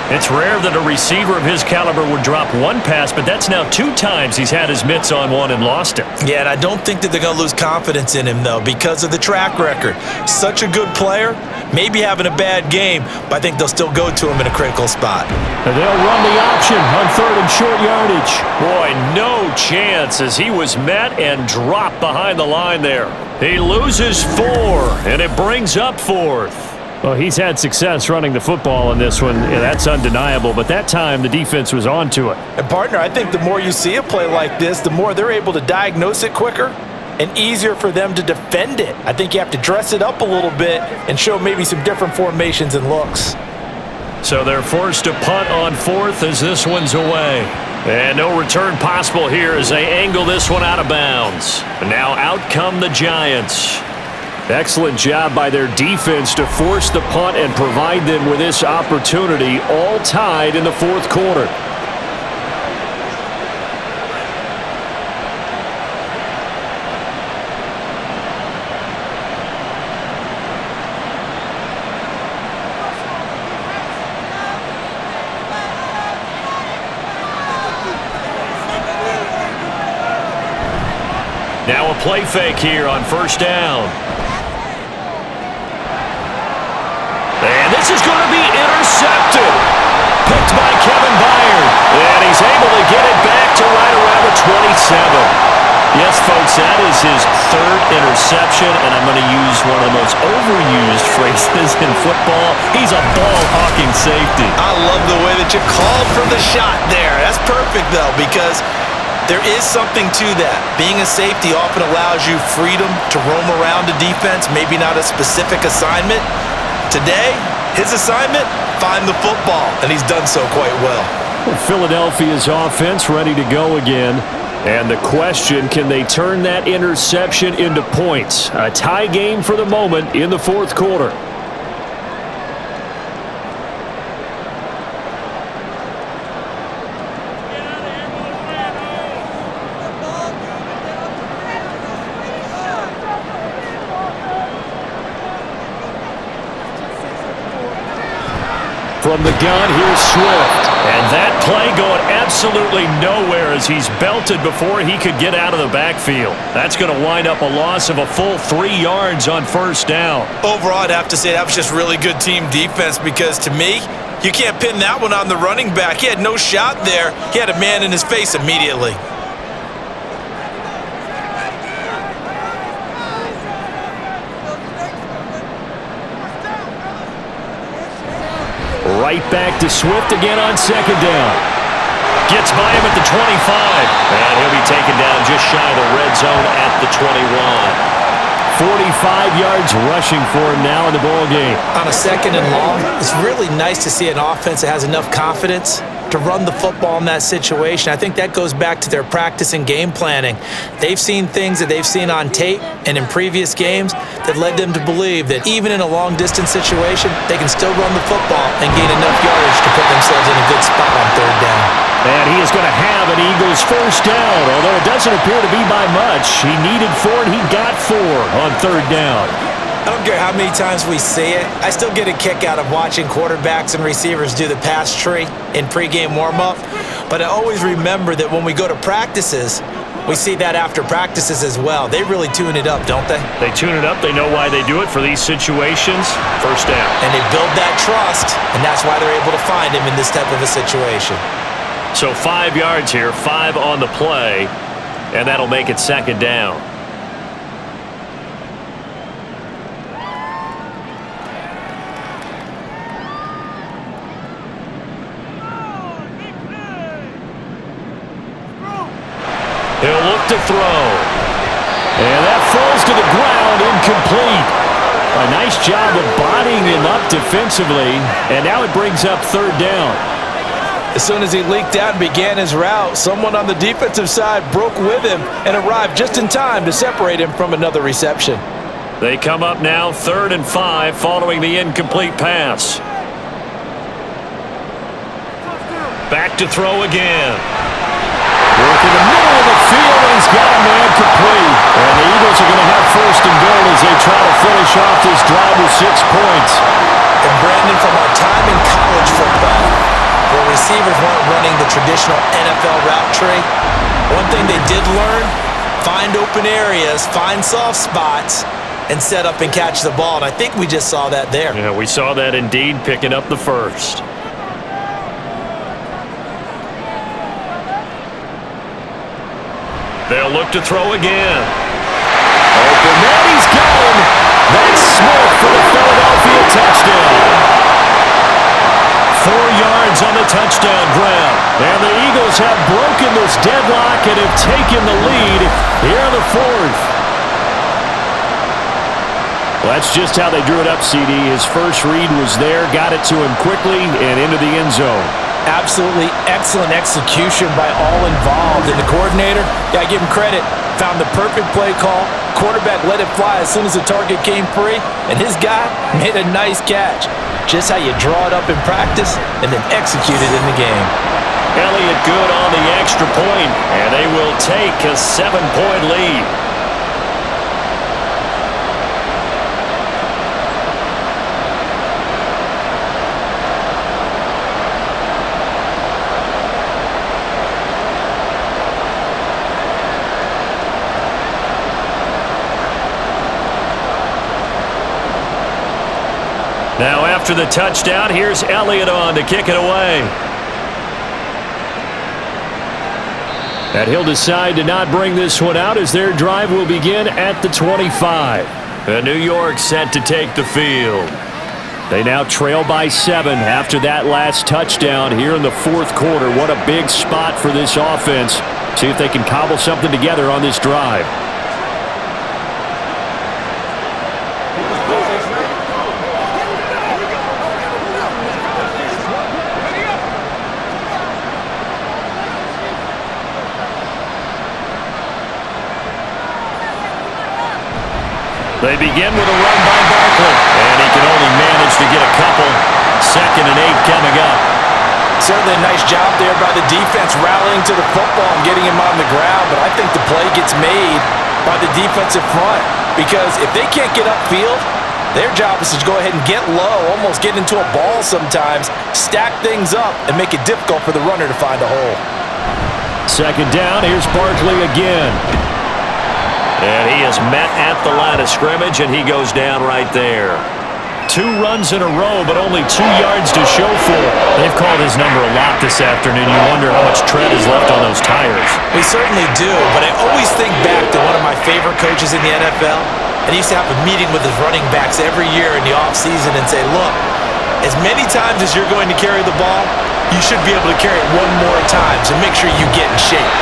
It's rare that a receiver of his caliber would drop one pass, but that's now 2 times he's had his mitts on one and lost it. Yeah, and I don't think that they're going to lose confidence in him, though, because of the track record. Such a good player, maybe having a bad game, but I think they'll still go to him in a critical spot. And they'll run the option on 3rd and short yardage. Boy, no chance as he was met and dropped behind the line there. He loses 4, and it brings up 4th. Well, he's had success running the football in this one. Yeah, that's undeniable, but that time the defense was on to it. And, partner, I think the more you see a play like this, the more they're able to diagnose it quicker and easier for them to defend it. I think you have to dress it up a little bit and show maybe some different formations and looks. So they're forced to punt on 4th as this one's away. And no return possible here as they angle this one out of bounds. And now out come the Giants. Excellent job by their defense to force the punt and provide them with this opportunity, all tied in the 4th quarter. Now a play fake here on 1st down. And this is going to be intercepted. Picked by Kevin Byard. And he's able to get it back to right around the 27. Yes, folks, that is his 3rd interception, and I'm going to use one of the most overused phrases in football. He's a ball-hawking safety. I love the way that you called for the shot there. That's perfect, though, because there is something to that. Being a safety often allows you freedom to roam around a defense, maybe not a specific assignment. Today, his assignment, find the football, and he's done so quite well. Philadelphia's offense ready to go again. And the question, can they turn that interception into points? A tie game for the moment in the 4th quarter. From the gun, here's Swift. And that play going absolutely nowhere as he's belted before he could get out of the backfield. That's going to wind up a loss of a full 3 yards on 1st down. Overall, I'd have to say that was just really good team defense because, to me, you can't pin that one on the running back. He had no shot there. He had a man in his face immediately. Right back to Swift again on 2nd down. Gets by him at the 25. And he'll be taken down just shy of the red zone at the 21. 45 yards rushing for him now in the ball game. On a 2nd and long, it's really nice to see an offense that has enough confidence to run the football in that situation. I think that goes back to their practice and game planning. They've seen things that they've seen on tape and in previous games that led them to believe that even in a long-distance situation, they can still run the football and gain enough yardage to put themselves in a good spot on third down. And he is going to have an Eagles first down, although it doesn't appear to be by much. He needed 4, and he got 4 on third down. I don't care how many times we see it. I still get a kick out of watching quarterbacks and receivers do the pass tree in pregame warm-up. But I always remember that when we go to practices, we see that after practices as well. They really tune it up, don't they? They tune it up. They know why they do it for these situations. First down. And they build that trust, and that's why they're able to find him in this type of a situation. So 5 yards here, 5 on the play, and that'll make it second down. He'll look to throw. And that falls to the ground, incomplete. A nice job of bodying him up defensively, and now it brings up third down. As soon as he leaked out and began his route, someone on the defensive side broke with him and arrived just in time to separate him from another reception. They come up now 3rd and 5 following the incomplete pass. Back to throw again. Working the middle of the field, and he's got a man complete. And the Eagles are going to have first and goal as they try to finish off this drive with 6 points. And Brandon, from our time in college football, where receivers weren't running the traditional NFL route tree, one thing they did learn, find open areas, find soft spots, and set up and catch the ball. And I think we just saw that there. Yeah, we saw that indeed, picking up the first. They'll look to throw again. Open man, he's got him. That's Smith for the Philadelphia touchdown. 4 yards on the touchdown grab. And the Eagles have broken this deadlock and have taken the lead here in the 4th. Well, that's just how they drew it up, CD. His first read was there, got it to him quickly and into the end zone. Absolutely excellent execution by all involved. And the coordinator, gotta give him credit, found the perfect play call. Quarterback let it fly as soon as the target came free, and his guy made a nice catch. Just how you draw it up in practice and then execute it in the game. Elliott good on the extra point, and they will take a 7-point lead. Now after the touchdown, here's Elliott on to kick it away. And he'll decide to not bring this one out as their drive will begin at the 25. And New York set to take the field. They now trail by 7 after that last touchdown here in the 4th quarter. What a big spot for this offense. See if they can cobble something together on this drive. They begin with a run by Barkley, and he can only manage to get a couple. 2nd and 8 coming up. Certainly a nice job there by the defense rallying to the football and getting him on the ground, but I think the play gets made by the defensive front because if they can't get upfield, their job is to go ahead and get low, almost get into a ball sometimes, stack things up, and make it difficult for the runner to find a hole. 2nd down, here's Barkley again. And he is met at the line of scrimmage, and he goes down right there. 2 runs in a row, but only 2 yards to show for it. They've called his number a lot this afternoon. You wonder how much tread is left on those tires. We certainly do, but I always think back to one of my favorite coaches in the NFL. And he used to have a meeting with his running backs every year in the offseason and say, look, as many times as you're going to carry the ball, you should be able to carry it 1 more time, so make sure you get in shape.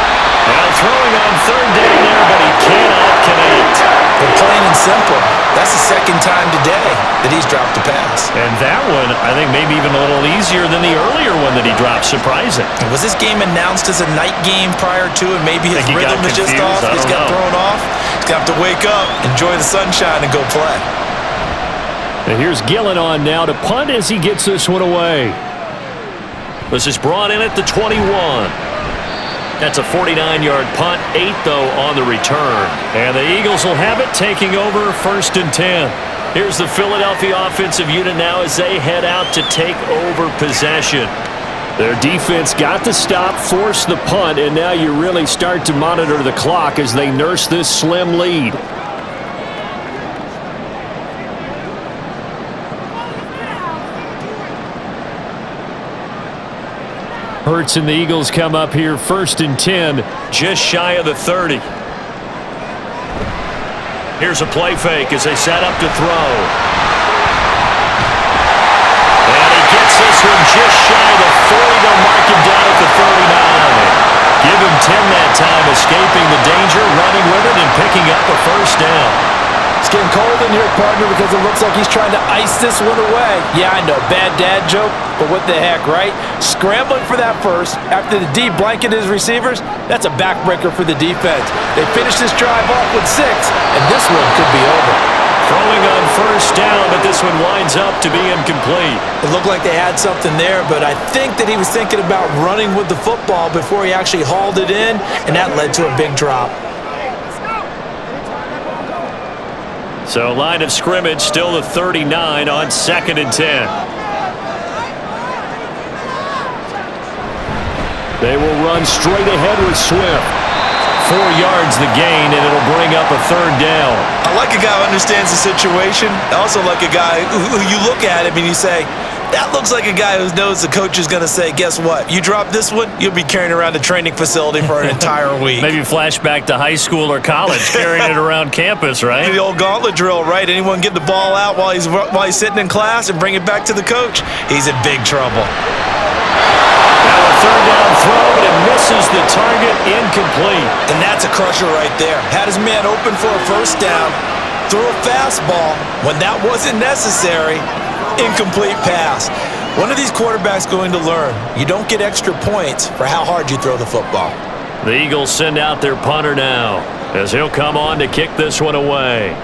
Now throwing on third down there, but he cannot connect. But plain and simple, that's the second time today that he's dropped a pass. And that one, I think, maybe even a little easier than the earlier one that he dropped. Surprising. Was this game announced as a night game prior to it? Maybe his rhythm is just off. He's got thrown off. He's got to wake up, enjoy the sunshine, and go play. And here's Gillen on now to punt as he gets this one away. This is brought in at the 21. That's a 49-yard punt, 8, though, on the return. And the Eagles will have it, taking over 1st and 10. Here's the Philadelphia offensive unit now as they head out to take over possession. Their defense got the stop, forced the punt, and now you really start to monitor the clock as they nurse this slim lead. Hurts and the Eagles come up here 1st and 10, just shy of the 30. Here's a play fake as they set up to throw. And he gets this one just shy of the 40. They'll mark him down at the 39. Give him 10 that time, escaping the danger, running with it, and picking up a 1st down. It's getting cold in here, partner, because it looks like he's trying to ice this one away. Yeah, I know, bad dad joke, but what the heck, right? Scrambling for that first after the D blanket his receivers, that's a backbreaker for the defense. They finish this drive off with 6, and this one could be over. Throwing on 1st down, but this one winds up to be incomplete. It looked like they had something there, but I think that he was thinking about running with the football before he actually hauled it in, and that led to a big drop. So line of scrimmage still the 39 on 2nd and 10. They will run straight ahead with Swift. 4 yards the gain, and it'll bring up a 3rd down. I like a guy who understands the situation. I also like a guy who you look at him and you say, that looks like a guy who knows the coach is going to say, guess what? You drop this one, you'll be carrying around the training facility for an entire week. Maybe flashback to high school or college, carrying it around campus, right? The old gauntlet drill, right? Anyone get the ball out while he's sitting in class and bring it back to the coach? He's in big trouble. Now a 3rd down throw, but it misses the target, incomplete. And that's a crusher right there. Had his man open for a 1st down, threw a fastball when that wasn't necessary. Incomplete pass. When are these quarterbacks going to learn? You don't get extra points for how hard you throw the football. The Eagles send out their punter now as he'll come on to kick this one away.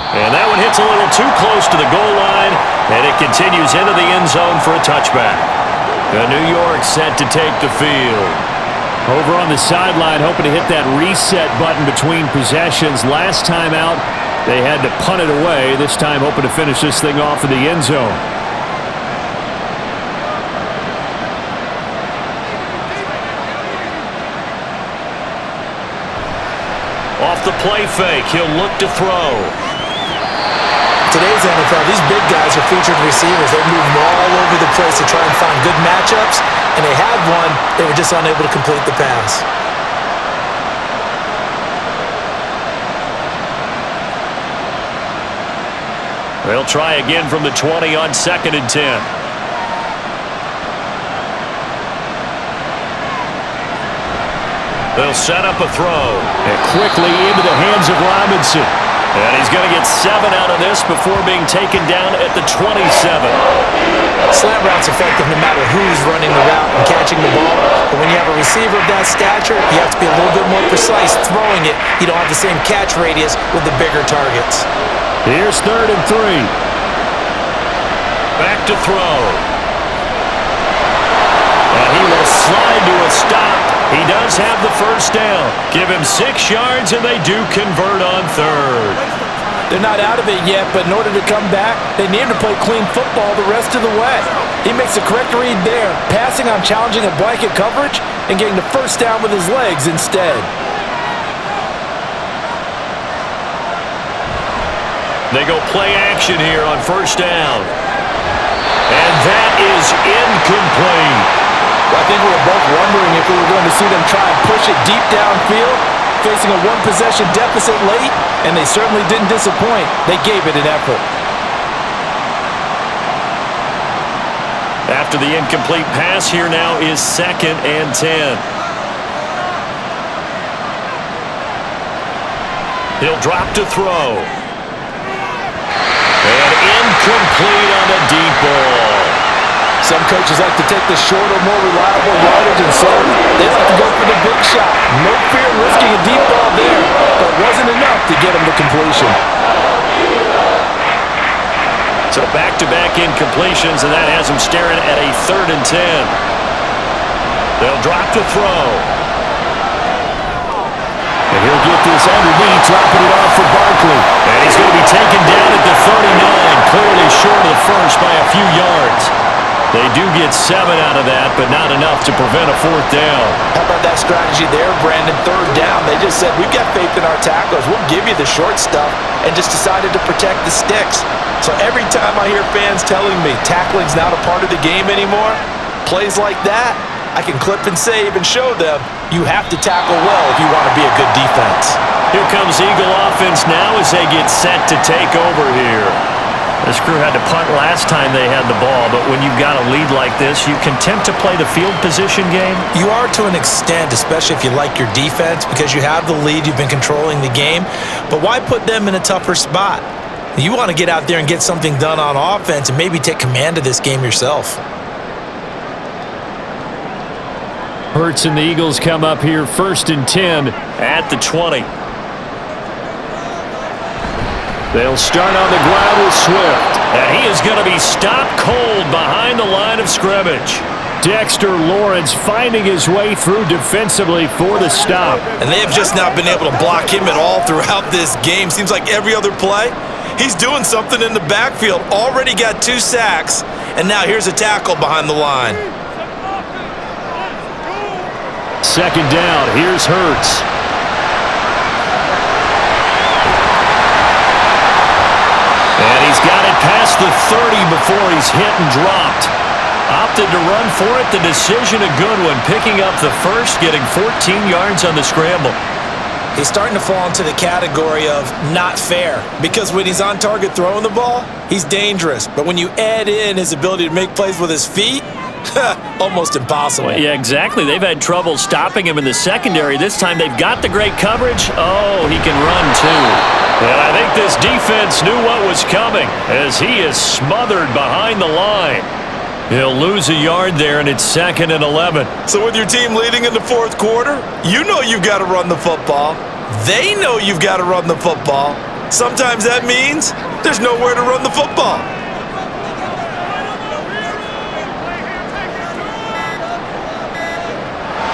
And that one hits a little too close to the goal line, and it continues into the end zone for a touchback. The New York set to take the field. Over on the sideline, hoping to hit that reset button between possessions. Last time out, they had to punt it away. This time, hoping to finish this thing off in the end zone. Off the play fake, he'll look to throw. Today's NFL, these big guys are featured receivers. They move all over the place to try and find good matchups, and they had one. They were just unable to complete the pass. They'll try again from the 20 on 2nd and 10. They'll set up a throw. And quickly into the hands of Robinson. And he's going to get 7 out of this before being taken down at the 27. Slant route's effective no matter who's running the route and catching the ball. But when you have a receiver of that stature, you have to be a little bit more precise throwing it. You don't have the same catch radius with the bigger targets. Here's 3rd and 3. Back to throw. And he will slide to a stop. He does have the 1st down. Give him 6 yards, and they do convert on 3rd. They're not out of it yet, but in order to come back, they need to play clean football the rest of the way. He makes the correct read there, passing on challenging a blanket coverage and getting the 1st down with his legs instead. They go play action here on 1st down. And that is incomplete. I think we were both wondering if we were going to see them try and push it deep downfield, facing a 1-possession deficit late, and they certainly didn't disappoint. They gave it an effort. After the incomplete pass, here now is 2nd and 10. He'll drop to throw. And incomplete on the deep ball. Some coaches like to take the shorter, more reliable yardage, and some they like to go for the big shot. No fear of risking a deep ball there, but it wasn't enough to get him to completion. So back-to-back incompletions, and that has him staring at a 3rd and 10. They'll drop to throw. And he'll get this underneath, dropping it off for Barkley. And he's going to be taken down at the 39, clearly short of the first by a few yards. They do get 7 out of that, but not enough to prevent a 4th down. How about that strategy there, Brandon? 3rd down. They just said, we've got faith in our tacklers. We'll give you the short stuff, and just decided to protect the sticks. So every time I hear fans telling me tackling's not a part of the game anymore, plays like that, I can clip and save and show them you have to tackle well if you want to be a good defense. Here comes Eagle offense now as they get set to take over here. This crew had to punt last time they had the ball, but when you've got a lead like this, you can tempt to play the field position game. You are to an extent, especially if you like your defense, because you have the lead, you've been controlling the game. But why put them in a tougher spot? You want to get out there and get something done on offense and maybe take command of this game yourself. Hurts and the Eagles come up here 1st and 10 at the 20. They'll start on the ground with Swift. And he is going to be stopped cold behind the line of scrimmage. Dexter Lawrence finding his way through defensively for the stop. And they have just not been able to block him at all throughout this game. Seems like every other play, he's doing something in the backfield. Already got 2 sacks, and now here's a tackle behind the line. 2nd down, here's Hurts. And he's got it past the 30 before he's hit and dropped. Opted to run for it. The decision a good one. Picking up the first, getting 14 yards on the scramble. He's starting to fall into the category of not fair, because when he's on target throwing the ball, he's dangerous. But when you add in his ability to make plays with his feet, almost impossible. Well, yeah, exactly. They've had trouble stopping him in the secondary. This time they've got the great coverage. Oh, he can run too. And I think this defense knew what was coming as he is smothered behind the line. He'll lose a yard there, and it's 2nd and 11. So with your team leading in the 4th quarter, you know you've got to run the football. They know you've got to run the football. Sometimes that means there's nowhere to run the football.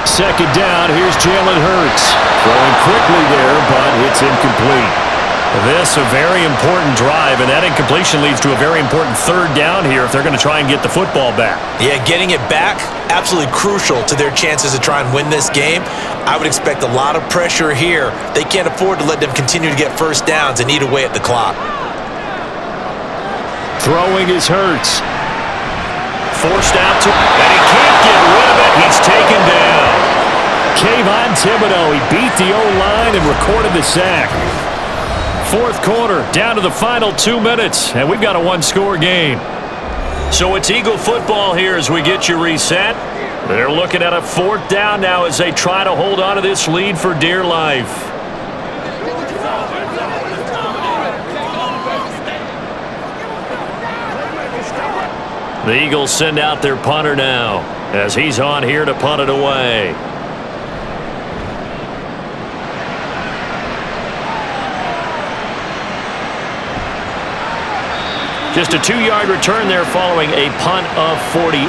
Second down, here's Jalen Hurts. Throwing quickly there, but it's incomplete. This a very important drive, and that incompletion leads to a very important 3rd down here if they're going to try and get the football back. Yeah, getting it back, absolutely crucial to their chances to try and win this game. I would expect a lot of pressure here. They can't afford to let them continue to get 1st downs and eat away at the clock. Throwing is Hurts. Forced out to, and he can't get rid of it. He's taken down. Kayvon Thibodeau, he beat the O-line and recorded the sack. 4th quarter, down to the final 2 minutes, and we've got a 1-score game. So it's Eagle football here as we get you reset. They're looking at a 4th down now as they try to hold on to this lead for dear life. The Eagles send out their punter now as he's on here to punt it away. Just a 2-yard return there following a punt of 48.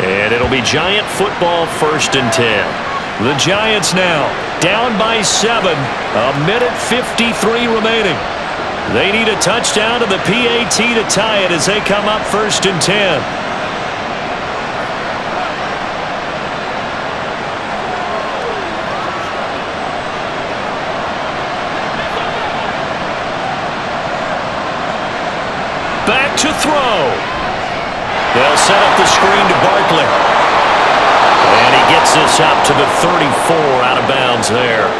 And it'll be Giant football 1st and 10. The Giants now down by 7. 1:53 remaining. They need a touchdown to the PAT to tie it as they come up 1st and 10. Back to throw. They'll set up the screen to Barkley. And he gets this up to the 34 out of bounds there.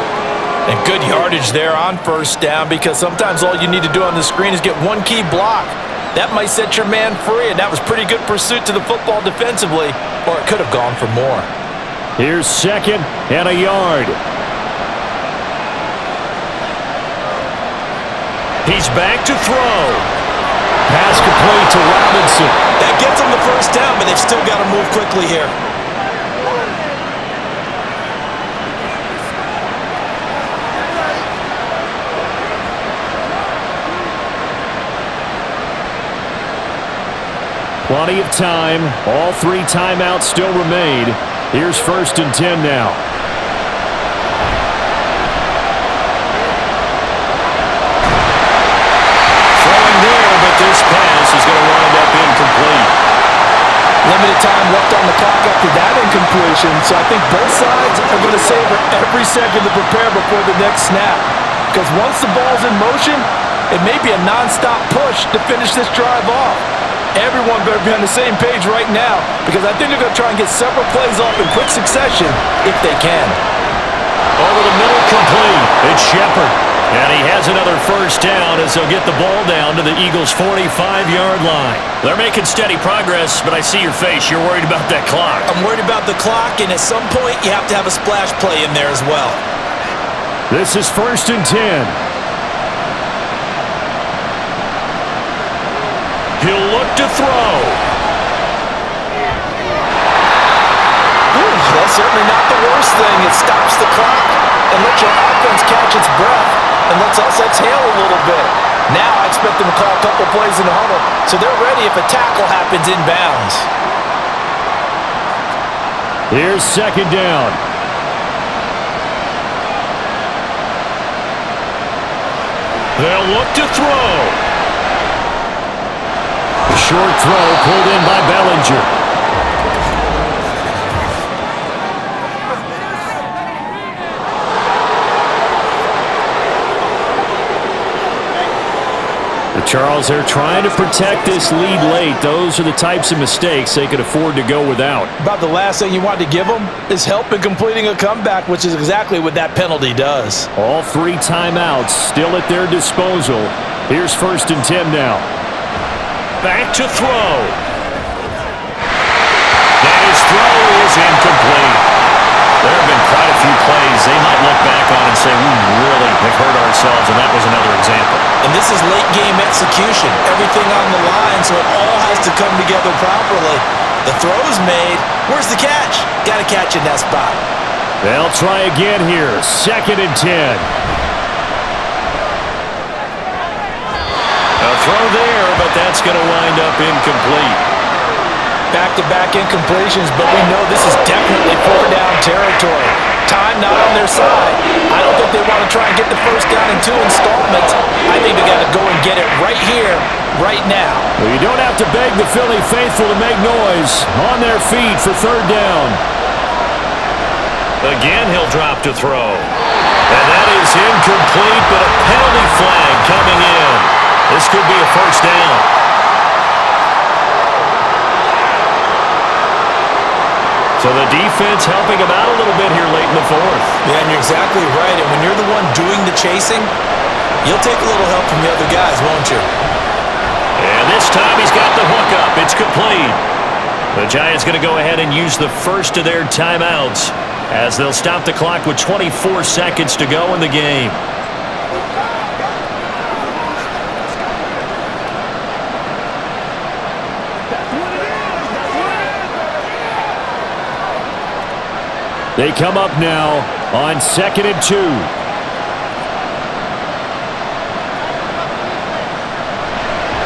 And good yardage there on 1st down, because sometimes all you need to do on the screen is get one key block. that might set your man free, and that was pretty good pursuit to the football defensively, or it could have gone for more. Here's 2nd and a yard. He's back to throw. Pass complete to Robinson. That gets them the first down, but they've still got to move quickly here. Plenty of time. All 3 timeouts still remain. Here's 1st and 10 now. Throwing there, but this pass is going to wind up incomplete. Limited time left on the clock after that incompletion, so I think both sides are going to savor every second to prepare before the next snap. Because once the ball's in motion, it may be a non-stop push to finish this drive off. Everyone better be on the same page right now, because I think they're going to try and get several plays off in quick succession if they can. Over the middle, complete. It's Shepard. And he has another first down as they'll get the ball down to the Eagles' 45-yard line. They're making steady progress, but I see your face. You're worried about that clock. I'm worried about the clock, and at some point, you have to have a splash play in there as well. This is 1st and 10. He'll look to throw. That's certainly not the worst thing. It stops the clock and lets your offense catch its breath and lets us exhale a little bit. Now I expect them to call a couple plays in the huddle, so they're ready if a tackle happens inbounds. Here's 2nd down. They'll look to throw. A short throw pulled in by Bellinger. Charles, they're trying to protect this lead late. Those are the types of mistakes they could afford to go without. About the last thing you want to give them is help in completing a comeback, which is exactly what that penalty does. All 3 timeouts still at their disposal. Here's 1st and 10 now. Back to throw. And his throw is incomplete. There have been quite a few plays they might look back on and say, we really have hurt ourselves, and that was another example. And this is late-game execution. Everything on the line, so it all has to come together properly. The throw's made. Where's the catch? Got to catch in that spot. They'll try again here. 2nd and 10. A throw there, but that's going to wind up incomplete. Back-to-back incompletions, but we know this is definitely 4-down territory. Time not on their side. I don't think they want to try and get the first down in 2 installments. I think they got to go and get it right here, right now. Well, you don't have to beg the Philly faithful to make noise. On their feet for 3rd down. Again, he'll drop to throw. And that is incomplete, but a penalty flag coming in. This could be a first down. So the defense helping him out a little bit here late in the 4th. Yeah, and you're exactly right. And when you're the one doing the chasing, you'll take a little help from the other guys, won't you? And this time he's got the hook up. It's complete. The Giants going to go ahead and use the first of their timeouts as they'll stop the clock with 24 seconds to go in the game. They come up now on 2nd and 2.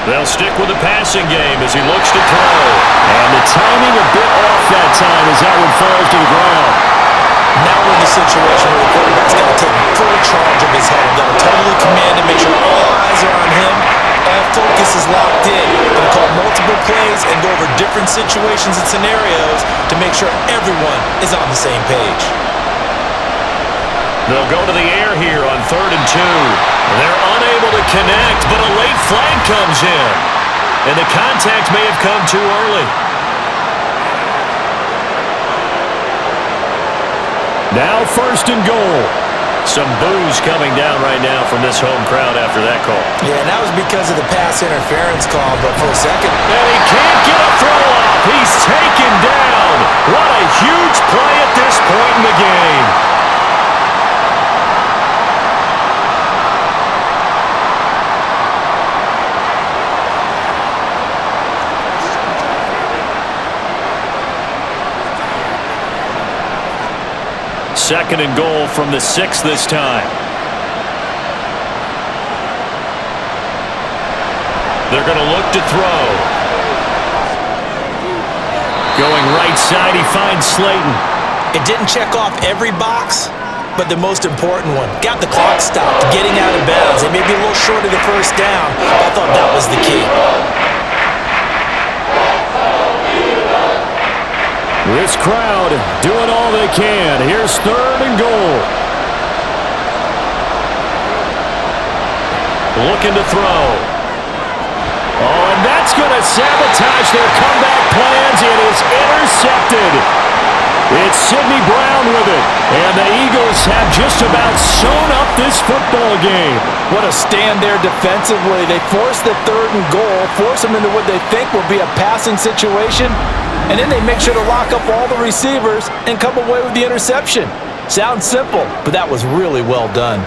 They'll stick with the passing game as he looks to throw. And the timing a bit off that time as that one falls to the ground. Now we're in the situation where the quarterback's got to take full charge of his head. Got to totally command and make sure all eyes are on him. All focus is locked in. Going to call multiple plays and go over different situations and scenarios to make sure everyone is on the same page. They'll go to the air here on 3rd and 2. They're unable to connect, but a late flag comes in. And the contact may have come too early. Now 1st and goal. Some boos coming down right now from this home crowd after that call. Yeah, and that was because of the pass pass interference call, but for a second. And he can't get a throw off. He's taken down. What a huge play at this point in the game. Second and goal from the 6 this time. They're going to look to throw. Going right side, he finds Slayton. It didn't check off every box, but the most important one. Got the clock stopped, getting out of bounds. They may be a little short of the first down, but I thought that was the key. This crowd doing all they can. Here's third and goal. Looking to throw. Oh, and that's going to sabotage their comeback plans. It is intercepted. It's Sidney Brown with it. And the Eagles have just about sewn up this football game. What a stand there defensively. They force the third and goal, force them into what they think will be a passing situation, and then they make sure to lock up all the receivers and come away with the interception. Sounds simple, but that was really well done.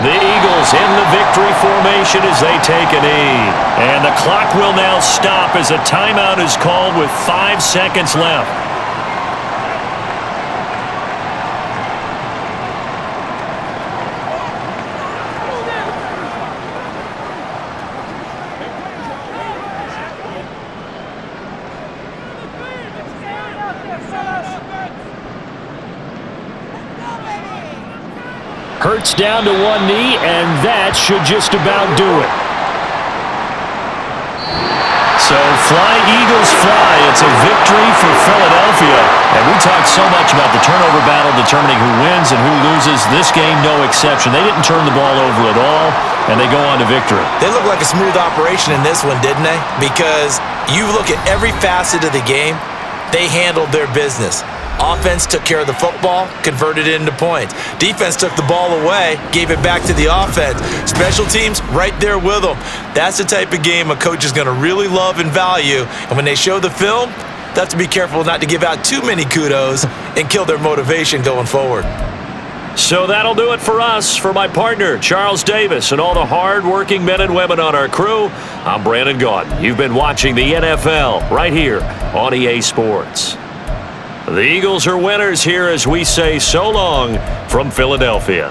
The Eagles in the victory formation as they take a knee. And the clock will now stop as a timeout is called with 5 seconds left. Hurts down to one knee, and that should just about do it. So fly, Eagles, fly. It's a victory for Philadelphia. And we talked so much about the turnover battle determining who wins and who loses. This game, no exception. They didn't turn the ball over at all, and they go on to victory. They look like a smooth operation in this one, didn't they? Because you look at every facet of the game, they handled their business. Offense took care of the football, converted it into points. Defense took the ball away, gave it back to the offense. Special teams, right there with them. That's the type of game a coach is going to really love and value. And when they show the film, they have to be careful not to give out too many kudos and kill their motivation going forward. So that'll do it for us. For my partner, Charles Davis, and all the hard-working men and women on our crew, I'm Brandon Gaudin. You've been watching the NFL right here on EA Sports. The Eagles are winners here as we say so long from Philadelphia.